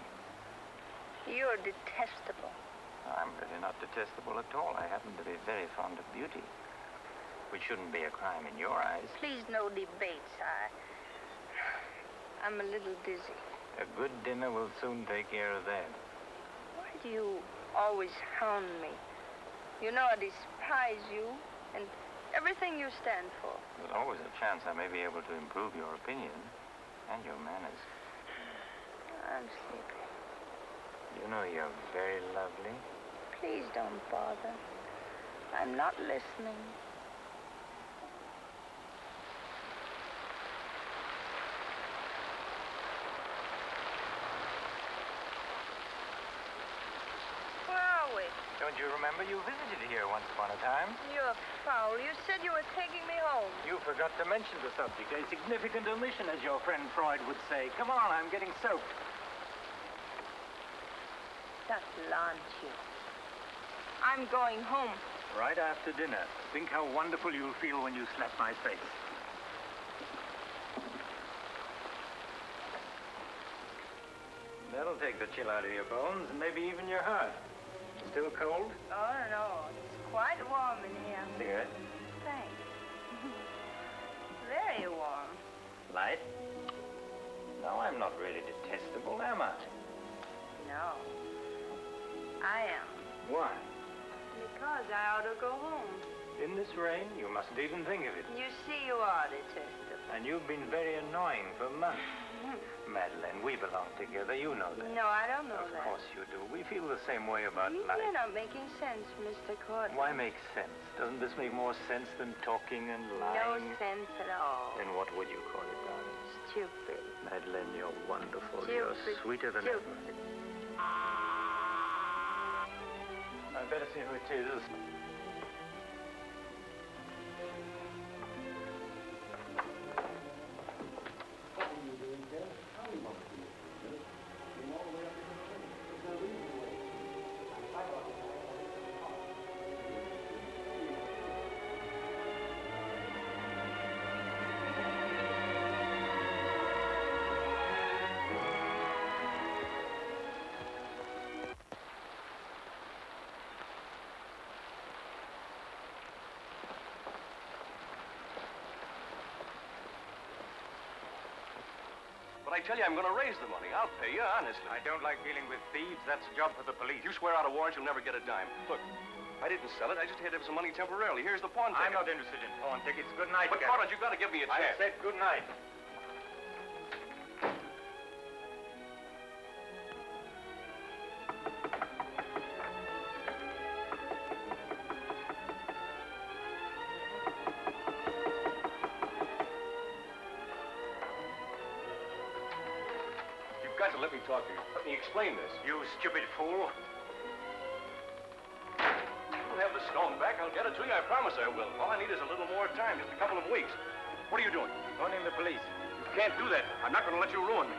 You're detestable. I'm really not detestable at all. I happen to be very fond of beauty, which shouldn't be a crime in your eyes. Please, no debates. I'm a little dizzy. A good dinner will soon take care of that. Why do you always hound me? You know I despise you and everything you stand for. There's always a chance I may be able to improve your opinion and your manners. I'm sleepy. You know you're very lovely. Please don't bother. I'm not listening. Where are we? Don't you remember you visited here once upon a time? You're foul. You said you were taking me home. You forgot to mention the subject. A significant omission, as your friend Freud would say. Come on, I'm getting soaked. That launch you. I'm going home. Right after dinner. Think how wonderful you'll feel when you slap my face. That'll take the chill out of your bones and maybe even your heart. Still cold? Oh, no. It's quite warm in here. Good. Thanks. Very warm. Light? No, I'm not really detestable, am I? No. I am. Why? Because I ought to go home. In this rain, you mustn't even think of it. You see, you are detestable. And you've been very annoying for months. Madeleine, we belong together. You know that. No, I don't know that. Of course you do. We feel the same way about life. You're not making sense, Mr. Courtney. Why make sense? Doesn't this make more sense than talking and lying? No sense at all. Then what would you call it, darling? Stupid. Madeleine, you're wonderful. Stupid. You're sweeter than ever. I'd better see who it is. But I tell you, I'm going to raise the money. I'll pay you, honestly. I don't like dealing with thieves. That's a job for the police. You swear out a warrant, you'll never get a dime. Look, I didn't sell it. I just had to have some money temporarily. Here's the pawn ticket. I'm not interested in pawn tickets. Good night, But, Carter, you've got to give me a I chance. said good night. You've got to let me talk to you. Let me explain this. You stupid fool. I'll have the stone back. I'll get it to you. I promise I will. All I need is a little more time, just a couple of weeks. What are you doing? Phoning the police. You can't do that. I'm not going to let you ruin me.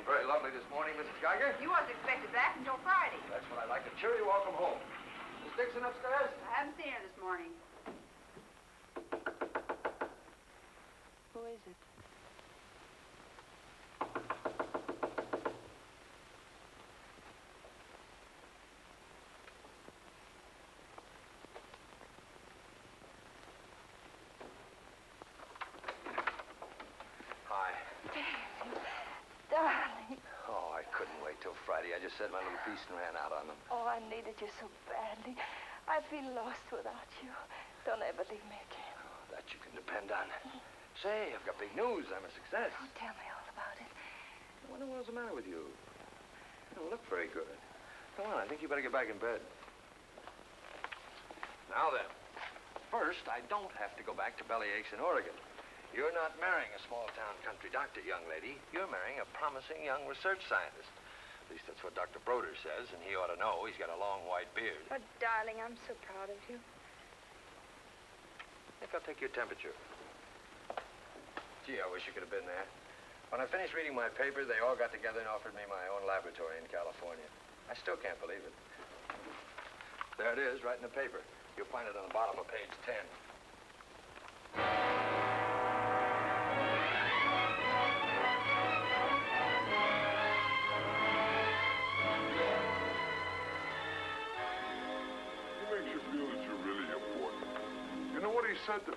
Very lovely this morning, Mrs. Geiger. You wasn't expected back until Friday. That's what I like. A cheery welcome home. Miss Dixon upstairs? I haven't seen her this morning. Who is it? Hi. Darling. Oh, I couldn't wait till Friday. I just said my little piece and ran out on them. Oh, I needed you so badly. I feel lost without you. Don't ever leave me again. Oh, that you can depend on. Say, I've got big news. I'm a success. Oh, tell me all about it. I wonder what's the matter with you. You don't look very good. Come on, I think you better get back in bed. Now then, first, I don't have to go back to Bellyaches in Oregon. You're not marrying a small-town country doctor, young lady. You're marrying a promising young research scientist. At least that's what Dr. Broder says, and he ought to know. He's got a long white beard. Oh, darling, I'm so proud of you. I think I'll take your temperature. Gee, I wish you could have been there. When I finished reading my paper, they all got together and offered me my own laboratory in California. I still can't believe it. There it is, right in the paper. You'll find it on the bottom of page 10. He makes you feel that you're really important. You know what he said to...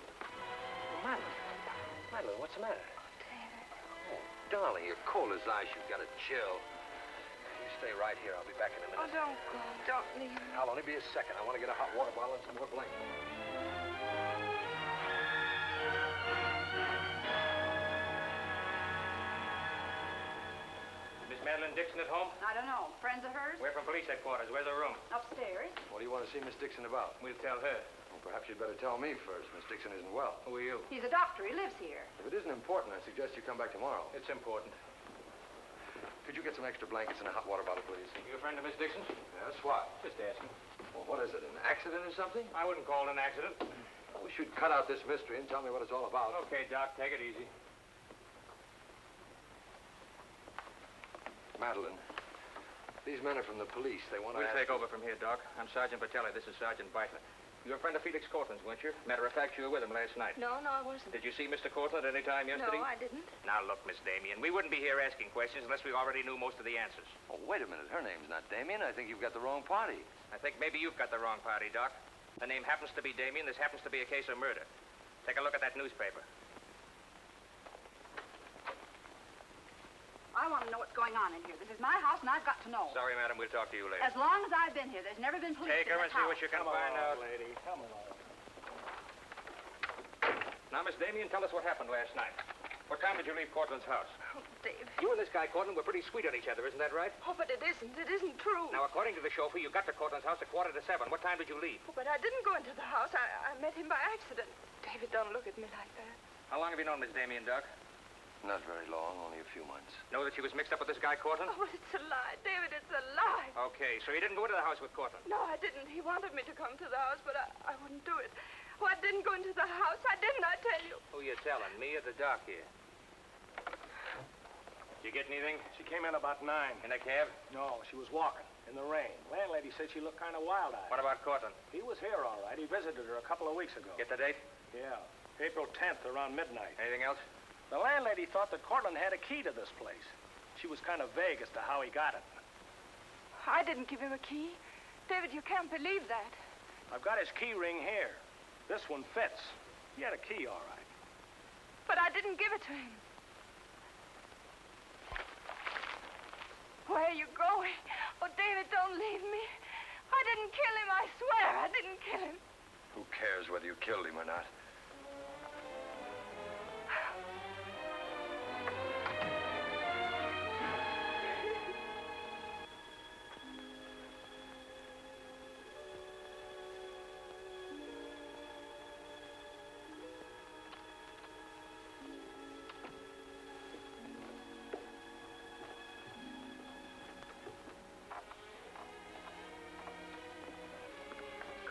Madeleine, what's the matter? David. Oh, darling, you're cold as ice. You've got a chill. You stay right here. I'll be back in a minute. Oh, don't go. Don't leave me. I'll only be a second. I want to get a hot water bottle and some more blankets. Miss Madeleine Dixon at home? I don't know. Friends of hers? We're from police headquarters. Where's her room? Upstairs. What do you want to see Miss Dixon about? We'll tell her. Well, perhaps you'd better tell me first. Miss Dixon isn't well. Who are you? He's a doctor. He lives here. If it isn't important, I suggest you come back tomorrow. It's important. Could you get some extra blankets and a hot water bottle, please? You a friend of Miss Dixon's? Yes, what? Just asking. Well, what is it, an accident or something? I wouldn't call it an accident. Well, we should cut out this mystery and tell me what it's all about. Okay, Doc, take it easy. Madeleine, these men are from the police. They want to We'll take over from here, Doc. I'm Sergeant Patelli. This is Sergeant Beitler. You're a friend of Felix Cortland's, weren't you? Matter of fact, you were with him last night. No, I wasn't. Did you see Mr. Cortland any time yesterday? No, I didn't. Now, look, Miss Damien, we wouldn't be here asking questions unless we already knew most of the answers. Oh, wait a minute. Her name's not Damien. I think you've got the wrong party. I think maybe you've got the wrong party, Doc. The name happens to be Damien. This happens to be a case of murder. Take a look at that newspaper. I want to know what's going on in here. This is my house, and I've got to know. Sorry, madam. We'll talk to you later. As long as I've been here, there's never been police Take in her this and see house. what you can find out. lady. Come along. Now, Miss Damien, tell us what happened last night. What time did you leave Cortland's house? Oh, David. You and this guy, Cortland, were pretty sweet on each other, isn't that right? Oh, but it isn't. It isn't true. Now, according to the chauffeur, you got to Cortland's house at 6:45. What time did you leave? Oh, but I didn't go into the house. I met him by accident. David, don't look at me like that. How long have you known Miss Damien, Doc? Not very long, only a few months. Know that she was mixed up with this guy, Cortland? Oh, but it's a lie. David, it's a lie. Okay, so you didn't go into the house with Cortland? No, I didn't. He wanted me to come to the house, but I wouldn't do it. Oh, I didn't go into the house. I didn't, I tell you. Who you telling, me or the doc here? Did you get anything? She came in about 9. In a cab? No, she was walking in the rain. Landlady said she looked kind of wild-eyed. What about Cortland? He was here, all right. He visited her a couple of weeks ago. Get the date? Yeah, April 10th, around midnight. Anything else? The landlady thought that Cortland had a key to this place. She was kind of vague as to how he got it. I didn't give him a key. David, you can't believe that. I've got his key ring here. This one fits. He had a key, all right. But I didn't give it to him. Where are you going? Oh, David, don't leave me. I didn't kill him, I swear. I didn't kill him. Who cares whether you killed him or not?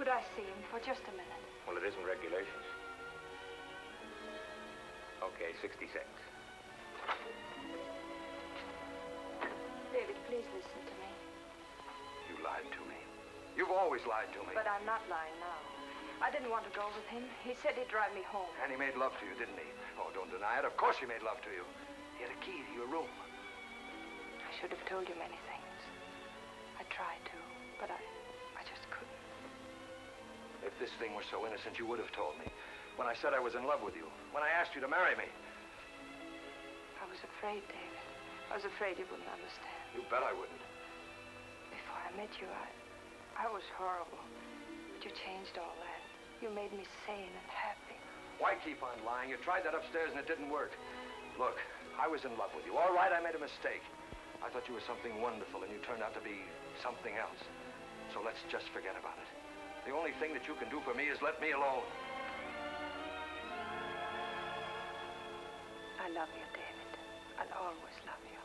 Could I see him for just a minute? Well, it isn't regulations. Okay, 60 seconds. David, please listen to me. You lied to me. You've always lied to me. But I'm not lying now. I didn't want to go with him. He said he'd drive me home. And he made love to you, didn't he? Oh, don't deny it. Of course he made love to you. He had a key to your room. I should have told you many things. I tried to, but I just couldn't. If this thing were so innocent, you would have told me. When I said I was in love with you. When I asked you to marry me. I was afraid, David. I was afraid you wouldn't understand. You bet I wouldn't. Before I met you, I was horrible. But you changed all that. You made me sane and happy. Why keep on lying? You tried that upstairs and it didn't work. Look, I was in love with you. All right, I made a mistake. I thought you were something wonderful and you turned out to be something else. So let's just forget about it. The only thing that you can do for me is let me alone. I love you, David. I'll always love you.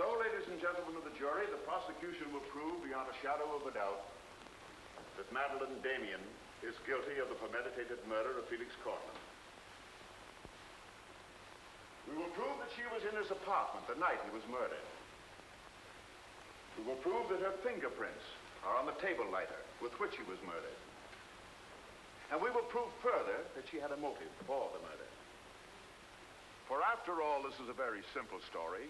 So, ladies and gentlemen of the jury, the prosecution will prove beyond a shadow of a doubt that Madeleine Damien is guilty of the premeditated murder of Felix Cortland. We will prove that she was in his apartment the night he was murdered. We will prove that her fingerprints are on the table lighter with which he was murdered. And we will prove further that she had a motive for the murder. For after all, this is a very simple story.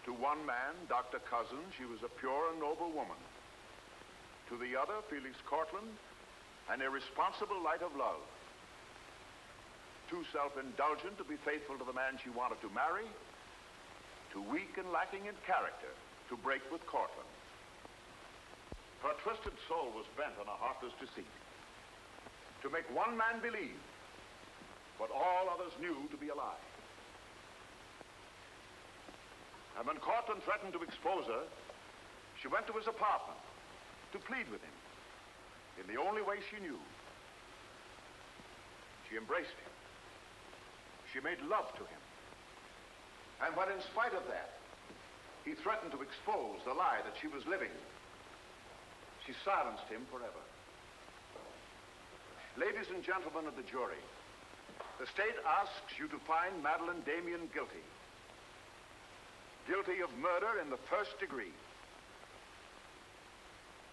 To one man, Dr. Cousins, she was a pure and noble woman. To the other, Felix Cortland, an irresponsible light of love. Too self-indulgent to be faithful to the man she wanted to marry. Too weak and lacking in character to break with Cortland. Her twisted soul was bent on a heartless deceit. To make one man believe what all others knew to be a lie. And when Cortland threatened to expose her, she went to his apartment to plead with him in the only way she knew. She embraced him. She made love to him. And when, in spite of that, he threatened to expose the lie that she was living, she silenced him forever. Ladies and gentlemen of the jury, the state asks you to find Madeleine Damien guilty. Guilty of murder in the first degree.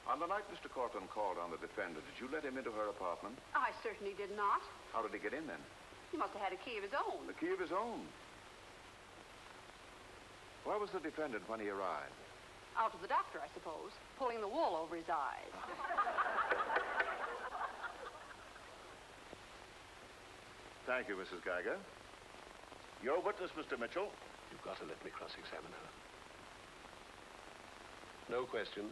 On the night Mr. Cortland called on the defendant, did you let him into her apartment? I certainly did not. How did he get in then? He must have had a key of his own. The key of his own? Where was the defendant when he arrived? Out to the doctor, I suppose, pulling the wool over his eyes. Thank you, Mrs. Geiger. Your witness, Mr. Mitchell. You've got to let me cross-examine her. No questions.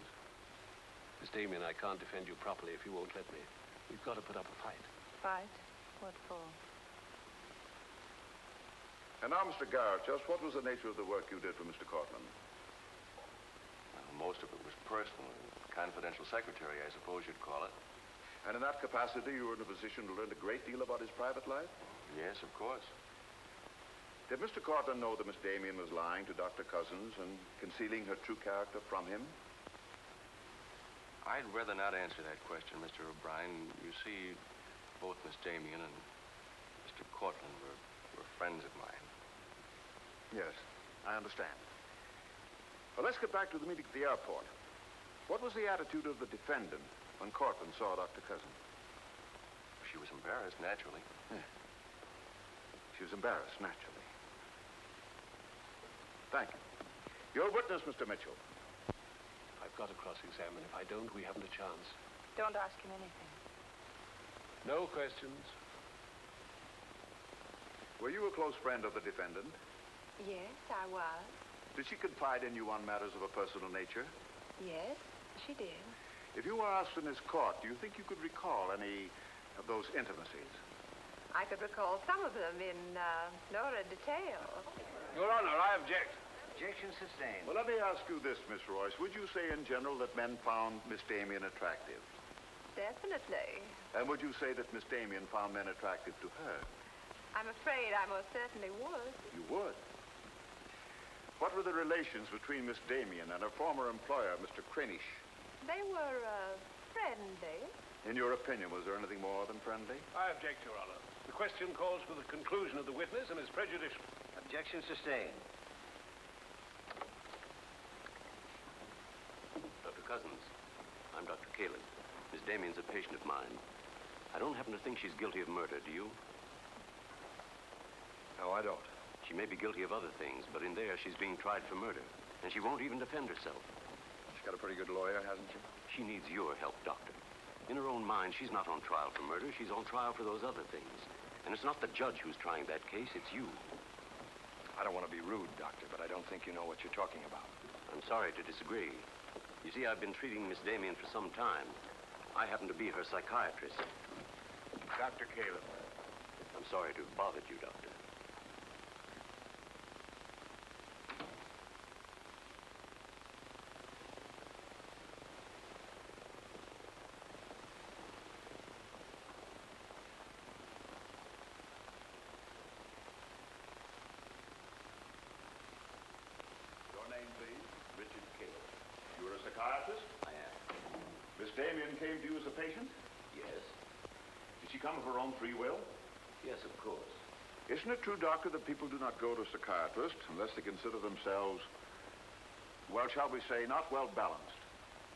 Miss Damien, I can't defend you properly if you won't let me. We've got to put up a fight. Fight? What for? And now, Mr. Garrett, just what was the nature of the work you did for Mr. Cortland? Well, most of it was personal. Confidential secretary, I suppose you'd call it. And in that capacity, you were in a position to learn a great deal about his private life? Yes, of course. Did Mr. Cortland know that Miss Damien was lying to Dr. Cousins and concealing her true character from him? I'd rather not answer that question, Mr. O'Brien. You see, both Miss Damien and Mr. Cortland were friends of mine. Yes, I understand. Well, let's get back to the meeting at the airport. What was the attitude of the defendant when Cortland saw Dr. Cousins? She was embarrassed, naturally. Yeah. She was embarrassed, naturally. Thank you. Your witness, Mr. Mitchell. I've got to cross-examine. If I don't, we haven't a chance. Don't ask him anything. No questions. Were you a close friend of the defendant? Yes, I was. Did she confide in you on matters of a personal nature? Yes, she did. If you were asked in this court, do you think you could recall any of those intimacies? I could recall some of them in lurid detail. Your Honor, I object. Objection sustained. Well, let me ask you this, Miss Royce. Would you say in general that men found Miss Damien attractive? Definitely. And would you say that Miss Damien found men attractive to her? I'm afraid I most certainly would. You would? What were the relations between Miss Damien and her former employer, Mr. Cranish? They were friendly. In your opinion, was there anything more than friendly? I object, Your Honor. The question calls for the conclusion of the witness and is prejudicial. Objection sustained. Dr. Cousins, I'm Dr. Kalin. Miss Damien's a patient of mine. I don't happen to think she's guilty of murder, do you? No, I don't. She may be guilty of other things, but in there she's being tried for murder, and she won't even defend herself. She's got a pretty good lawyer, hasn't she? She needs your help, Doctor. In her own mind, she's not on trial for murder. She's on trial for those other things. And it's not the judge who's trying that case, it's you. I don't want to be rude, Doctor, but I don't think you know what you're talking about. I'm sorry to disagree. You see, I've been treating Miss Damien for some time. I happen to be her psychiatrist. Dr. Caleb. I'm sorry to have bothered you, Doctor. Your name, please? Richard Caleb. You're a psychiatrist? I am. Miss Damien came to you as a patient? Yes. Did she come of her own free will? Yes, of course. Isn't it true, Doctor, that people do not go to psychiatrists unless they consider themselves, well, shall we say, not well balanced?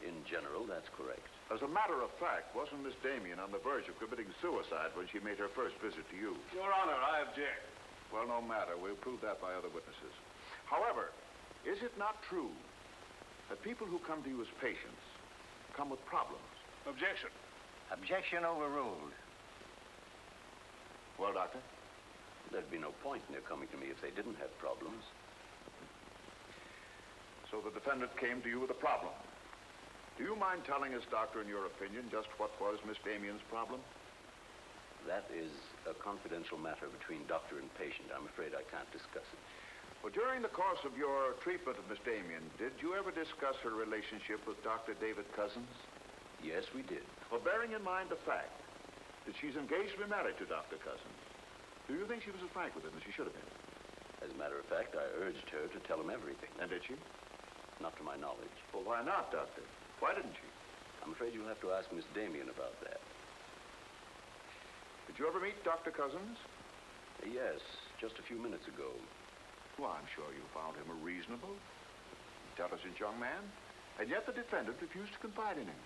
In general, that's correct. As a matter of fact, wasn't Miss Damien on the verge of committing suicide when she made her first visit to you? Your Honor, I object. Well, no matter. We'll prove that by other witnesses. However, is it not true that people who come to you as patients come with problems? Objection. Objection overruled. Well, Doctor? There'd be no point in their coming to me if they didn't have problems. So the defendant came to you with a problem. Do you mind telling us, Doctor, in your opinion, just what was Miss Damien's problem? That is a confidential matter between doctor and patient. I'm afraid I can't discuss it. Well, during the course of your treatment of Miss Damien, did you ever discuss her relationship with Dr. David Cousins? Yes, we did. Well, bearing in mind the fact that she's engaged to be married to Dr. Cousins, do you think she was as frank with him as she should have been? As a matter of fact, I urged her to tell him everything. And did she? Not to my knowledge. Well, why not, Doctor? Why didn't she? I'm afraid you'll have to ask Miss Damien about that. Did you ever meet Dr. Cousins? Yes, just a few minutes ago. Well, I'm sure you found him a reasonable, intelligent young man, and yet the defendant refused to confide in him.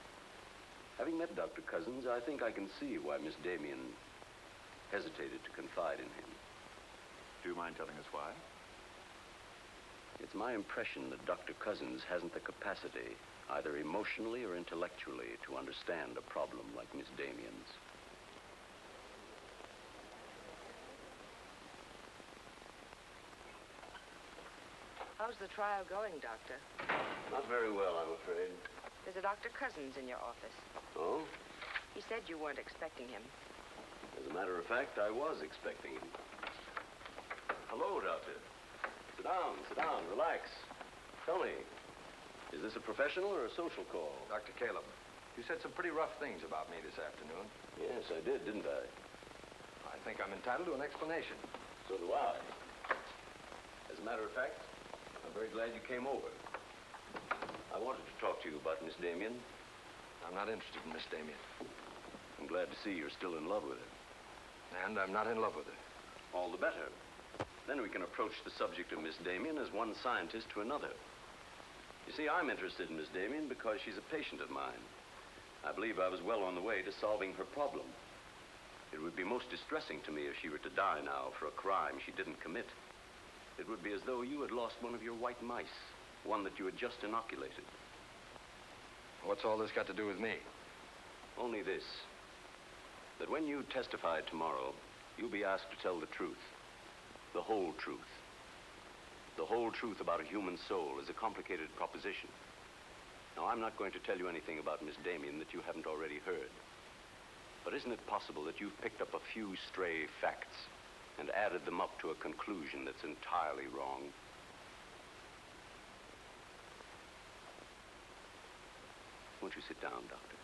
Having met Dr. Cousins, I think I can see why Miss Damien hesitated to confide in him. Do you mind telling us why? It's my impression that Dr. Cousins hasn't the capacity, either emotionally or intellectually, to understand a problem like Miss Damien's. How's the trial going, Doctor? Not very well, I'm afraid. There's a Dr. Cousins in your office. Oh? He said you weren't expecting him. As a matter of fact, I was expecting him. Hello, Doctor. Sit down, relax. Tell me, is this a professional or a social call? Dr. Caleb, you said some pretty rough things about me this afternoon. Yes, I did, didn't I? I think I'm entitled to an explanation. So do I. As a matter of fact, I'm very glad you came over. I wanted to talk to you about Miss Damien. I'm not interested in Miss Damien. I'm glad to see you're still in love with her. And I'm not in love with her. All the better. Then we can approach the subject of Miss Damien as one scientist to another. You see, I'm interested in Miss Damien because she's a patient of mine. I believe I was well on the way to solving her problem. It would be most distressing to me if she were to die now for a crime she didn't commit. It would be as though you had lost one of your white mice, one that you had just inoculated. What's all this got to do with me? Only this, that when you testify tomorrow, you'll be asked to tell the truth. The whole truth. The whole truth about a human soul is a complicated proposition. Now, I'm not going to tell you anything about Miss Damien that you haven't already heard. But isn't it possible that you've picked up a few stray facts and added them up to a conclusion that's entirely wrong? Won't you sit down, Doctor?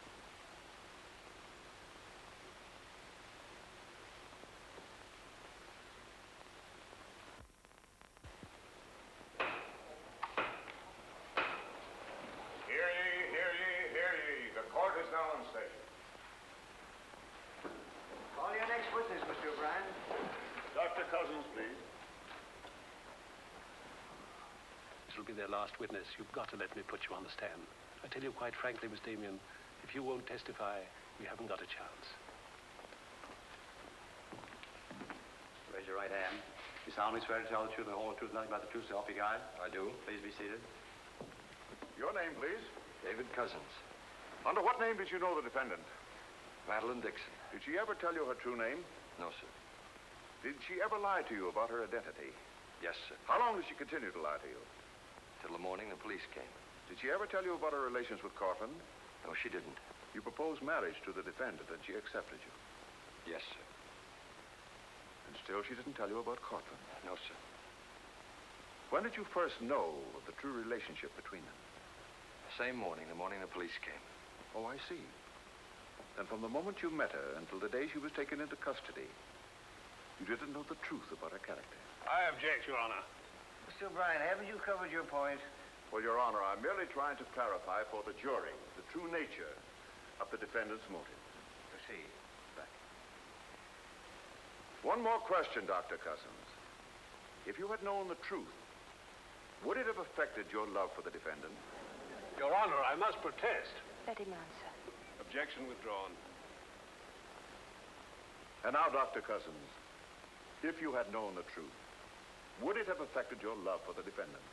Hear ye, hear ye, hear ye. The court is now in session. Call your next witness, Mr. O'Brien. Dr. Cousins, please. This will be their last witness. You've got to let me put you on the stand. I tell you quite frankly, Miss Damien, if you won't testify, we haven't got a chance. Raise your right hand. You solemnly swear to tell the truth and the whole truth, nothing but the truth, so help you God? I do. Please be seated. Your name, please. David Cousins. Under what name did you know the defendant? Madeleine Dixon. Did she ever tell you her true name? No, sir. Did she ever lie to you about her identity? Yes, sir. How long did she continue to lie to you? Till the morning the police came. Did she ever tell you about her relations with Cortland? No, she didn't. You proposed marriage to the defendant, and she accepted you. Yes, sir. And still she didn't tell you about Cortland? No, sir. When did you first know of the true relationship between them? Same morning, the morning the police came. Oh, I see. And from the moment you met her until the day she was taken into custody, you didn't know the truth about her character. I object, Your Honor. Mr. O'Brien, haven't you covered your point? Well, Your Honor, I'm merely trying to clarify for the jury the true nature of the defendant's motive. Proceed. Back. One more question, Dr. Cousins. If you had known the truth, would it have affected your love for the defendant? Your Honor, I must protest. Let him answer. Objection withdrawn. And now, Dr. Cousins, if you had known the truth, would it have affected your love for the defendant?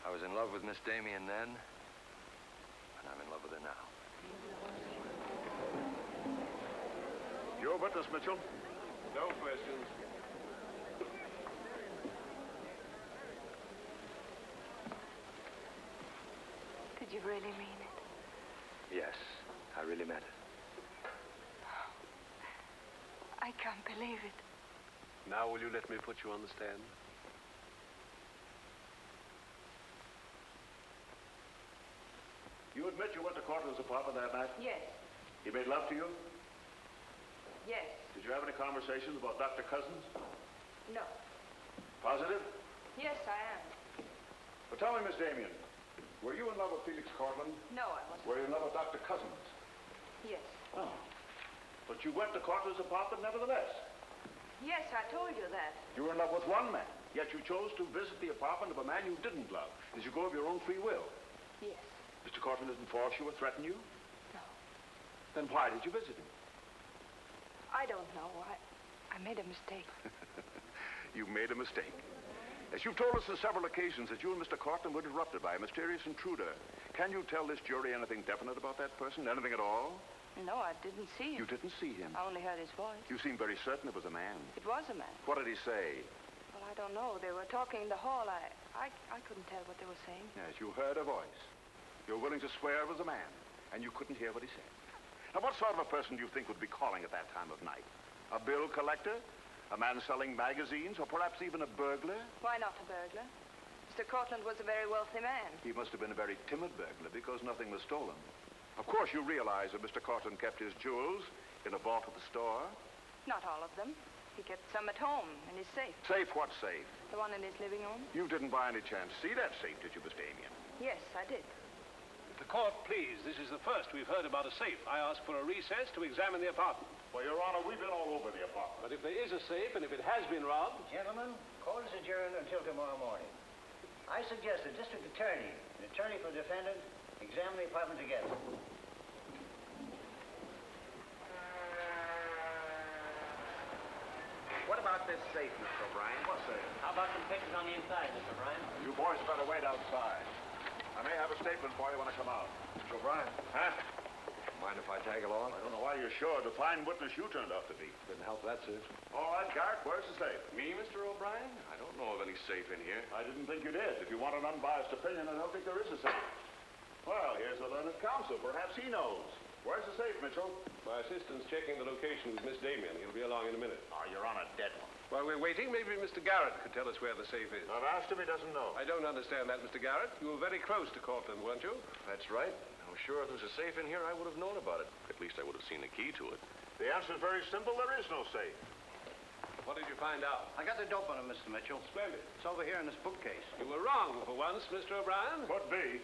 I was in love with Miss Damien then, and I'm in love with her now. Your witness, Mitchell. No questions. Did you really mean it? Yes, I really meant it. I can't believe it. Now will you let me put you on the stand? You admit you went to Cortland's apartment that night? Yes. He made love to you? Yes. Did you have any conversations about Dr. Cousins? No. Positive? Yes, I am. Well, tell me, Miss Damien, were you in love with Felix Cortland? No, I wasn't. Were you in love with Dr. Cousins? Yes. Oh. But you went to Cortland's apartment nevertheless. Yes, I told you that. You were in love with one man, yet you chose to visit the apartment of a man you didn't love. Did you go of your own free will? Yes. Mr. Cortland didn't force you or threaten you? No. Then why did you visit him? I don't know. I made a mistake. You made a mistake. As you've told us on several occasions that you and Mr. Cortland were interrupted by a mysterious intruder. Can you tell this jury anything definite about that person? Anything at all? No, I didn't see him. You didn't see him? I only heard his voice. You seem very certain it was a man. It was a man. What did he say? Well, I don't know. They were talking in the hall. I couldn't tell what they were saying. Yes, you heard a voice. You're willing to swear it was a man, and you couldn't hear what he said. Now, what sort of a person do you think would be calling at that time of night? A bill collector? A man selling magazines? Or perhaps even a burglar? Why not a burglar? Mr. Cortland was a very wealthy man. He must have been a very timid burglar because nothing was stolen. Of course, you realize that Mr. Cortland kept his jewels in a vault at the store? Not all of them. He kept some at home in his safe. Safe? What safe? The one in his living room? You didn't by any chance see that safe, did you, Miss Damien? Yes, I did. The court, please. This is the first we've heard about a safe. I ask for a recess to examine the apartment. Well, Your Honor, we've been all over the apartment. But if there is a safe, and if it has been robbed... Gentlemen, court is adjourned until tomorrow morning. I suggest the district attorney and attorney for the defendant examine the apartment together. What about this safe, Mr. O'Brien? What safe? How about some pictures on the inside, Mr. O'Brien? You boys better wait outside. I may have a statement for you when I come out. Mr. O'Brien. Huh? Mind if I tag along? I don't know why you're sure. The fine witness you turned out to be. Didn't help that, sir. All right, Garrett, where's the safe? Me, Mr. O'Brien? I don't know of any safe in here. I didn't think you did. If you want an unbiased opinion, I don't think there is a safe. Well, here's the learned counsel. Perhaps he knows. Where's the safe, Mitchell? My assistant's checking the location with Miss Damien. He'll be along in a minute. Oh, you're on a dead one. While we're waiting, maybe Mr. Garrett could tell us where the safe is. I've asked him, he doesn't know. I don't understand that, Mr. Garrett. You were very close to Cortland, weren't you? That's right. I'm sure if there was a safe in here, I would have known about it. At least I would have seen the key to it. The answer's very simple. There is no safe. What did you find out? I got the dope on him, Mr. Mitchell. Splendid. It's over here in this bookcase. You were wrong for once, Mr. O'Brien. Could be.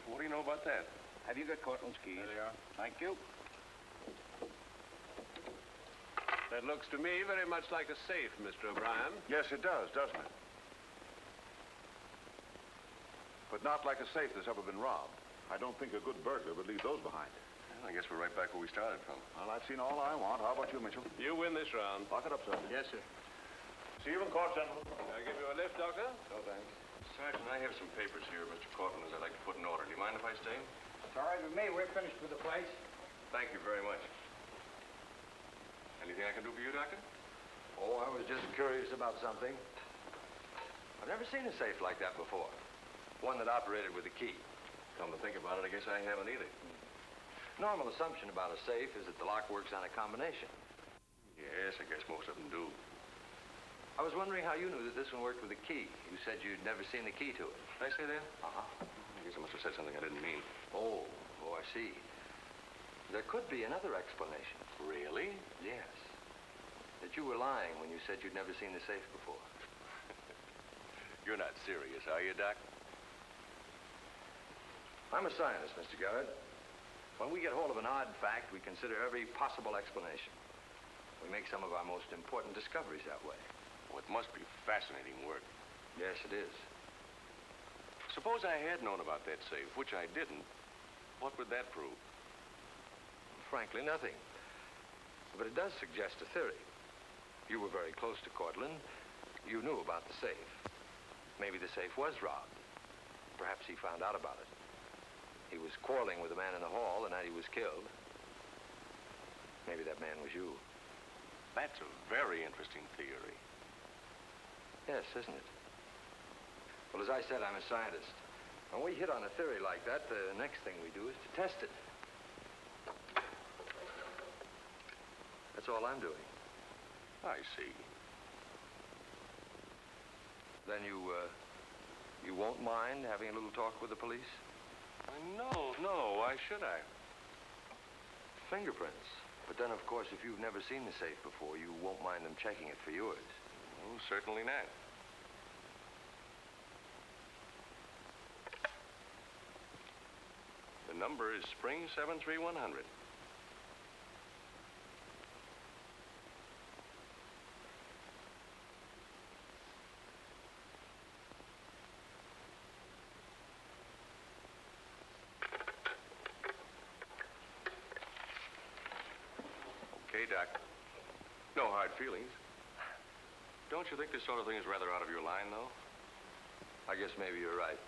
What do you know about that? Have you got Cortland's keys? There they are. Thank you. That looks to me very much like a safe, Mr. O'Brien. Yes, it does, doesn't it? But not like a safe that's ever been robbed. I don't think a good burglar would leave those behind. Well, I guess we're right back where we started from. Well, I've seen all I want. How about you, Mitchell? You win this round. Lock it up, sir. Yes, sir. See you in court, gentlemen. I'll give you a lift, Doctor? No, thanks. Sergeant, I have some papers here, Mr. Cortland's I'd like to put in order. Do you mind if I stay? It's all right with me. We're finished with the place. Thank you very much. Anything I can do for you, Doctor? Oh, I was just curious about something. I've never seen a safe like that before. One that operated with a key. Come to think about it, I guess I haven't either. Normal assumption about a safe is that the lock works on a combination. Yes, I guess most of them do. I was wondering how you knew that this one worked with a key. You said you'd never seen the key to it. Did I say that? Uh-huh. I guess I must have said something I didn't mean. Oh, I see. There could be another explanation. Really? Yes. That you were lying when you said you'd never seen the safe before. You're not serious, are you, Doc? I'm a scientist, Mr. Garrett. When we get hold of an odd fact, we consider every possible explanation. We make some of our most important discoveries that way. Well, it must be fascinating work. Yes, it is. Suppose I had known about that safe, which I didn't. What would that prove? Frankly, nothing. But it does suggest a theory. You were very close to Cortland. You knew about the safe. Maybe the safe was robbed. Perhaps he found out about it. He was quarreling with a man in the hall the night he was killed. Maybe that man was you. That's a very interesting theory. Yes, isn't it? Well, as I said, I'm a scientist. When we hit on a theory like that, the next thing we do is to test it. That's all I'm doing. I see. Then you won't mind having a little talk with the police? No. Why should I? Fingerprints. But then, of course, if you've never seen the safe before, you won't mind them checking it for yours. Oh, certainly not. The number is Spring 73100. Okay, Doc. No hard feelings. Don't you think this sort of thing is rather out of your line, though? I guess maybe you're right.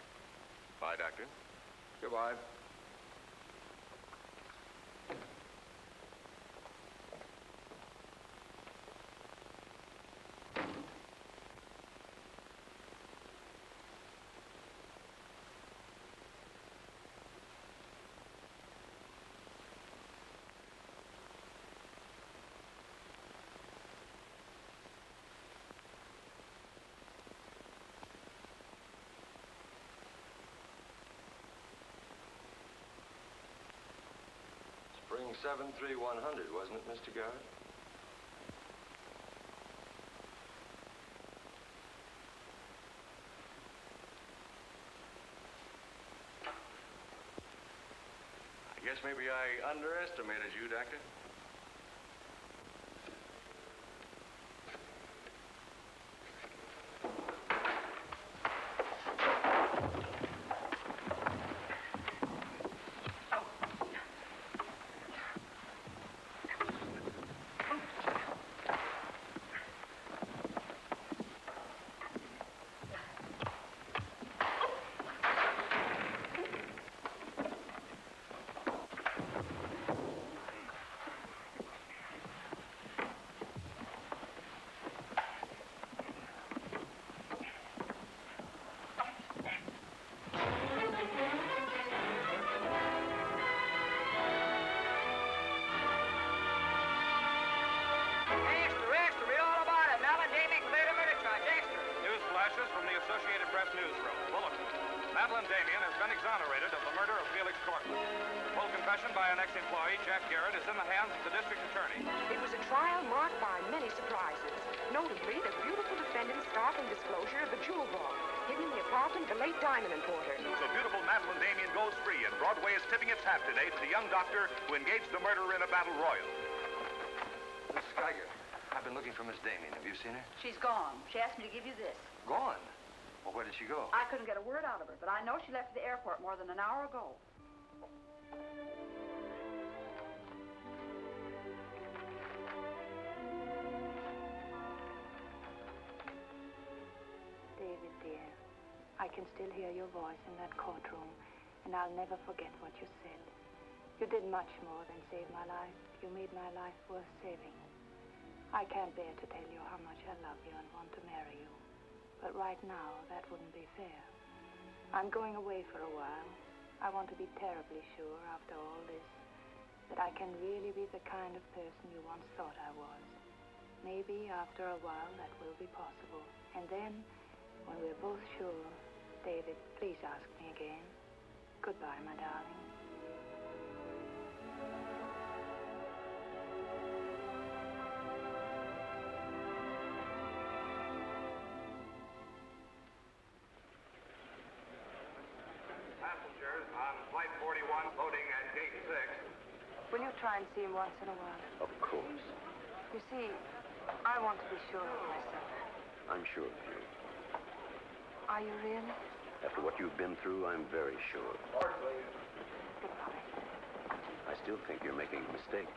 Bye, Doctor. Goodbye. Spring 73100, wasn't it, Mr. Garrett? I guess maybe I underestimated you, Doctor. From the Associated Press newsroom. Bulletin. Madeleine Damien has been exonerated of the murder of Felix Cortland. Full confession by an ex-employee, Jack Garrett, is in the hands of the district attorney. It was a trial marked by many surprises. Notably, the beautiful defendant's startling disclosure of the jewel vault hidden in the apartment of the late diamond importer. So beautiful Madeleine Damien goes free, and Broadway is tipping its hat today to the young doctor who engaged the murderer in a battle royal. Miss Geiger, I've been looking for Miss Damien. Have you seen her? She's gone. She asked me to give you this. Gone? Well, where did she go? I couldn't get a word out of her, but I know she left for the airport more than an hour ago. I can still hear your voice in that courtroom, and I'll never forget what you said. You did much more than save my life. You made my life worth saving. I can't bear to tell you how much I love you and want to marry you. But right now, that wouldn't be fair. I'm going away for a while. I want to be terribly sure, after all this, that I can really be the kind of person you once thought I was. Maybe after a while that will be possible. And then, when we're both sure, David, please ask me again. Goodbye, my darling. Passengers on Flight 41 loading at Gate 6. Will you try and see him once in a while? Of course. You see, I want to be sure of myself. I'm sure of you. Are you really? After what you've been through, I'm very sure. Goodbye. I still think you're making a mistake.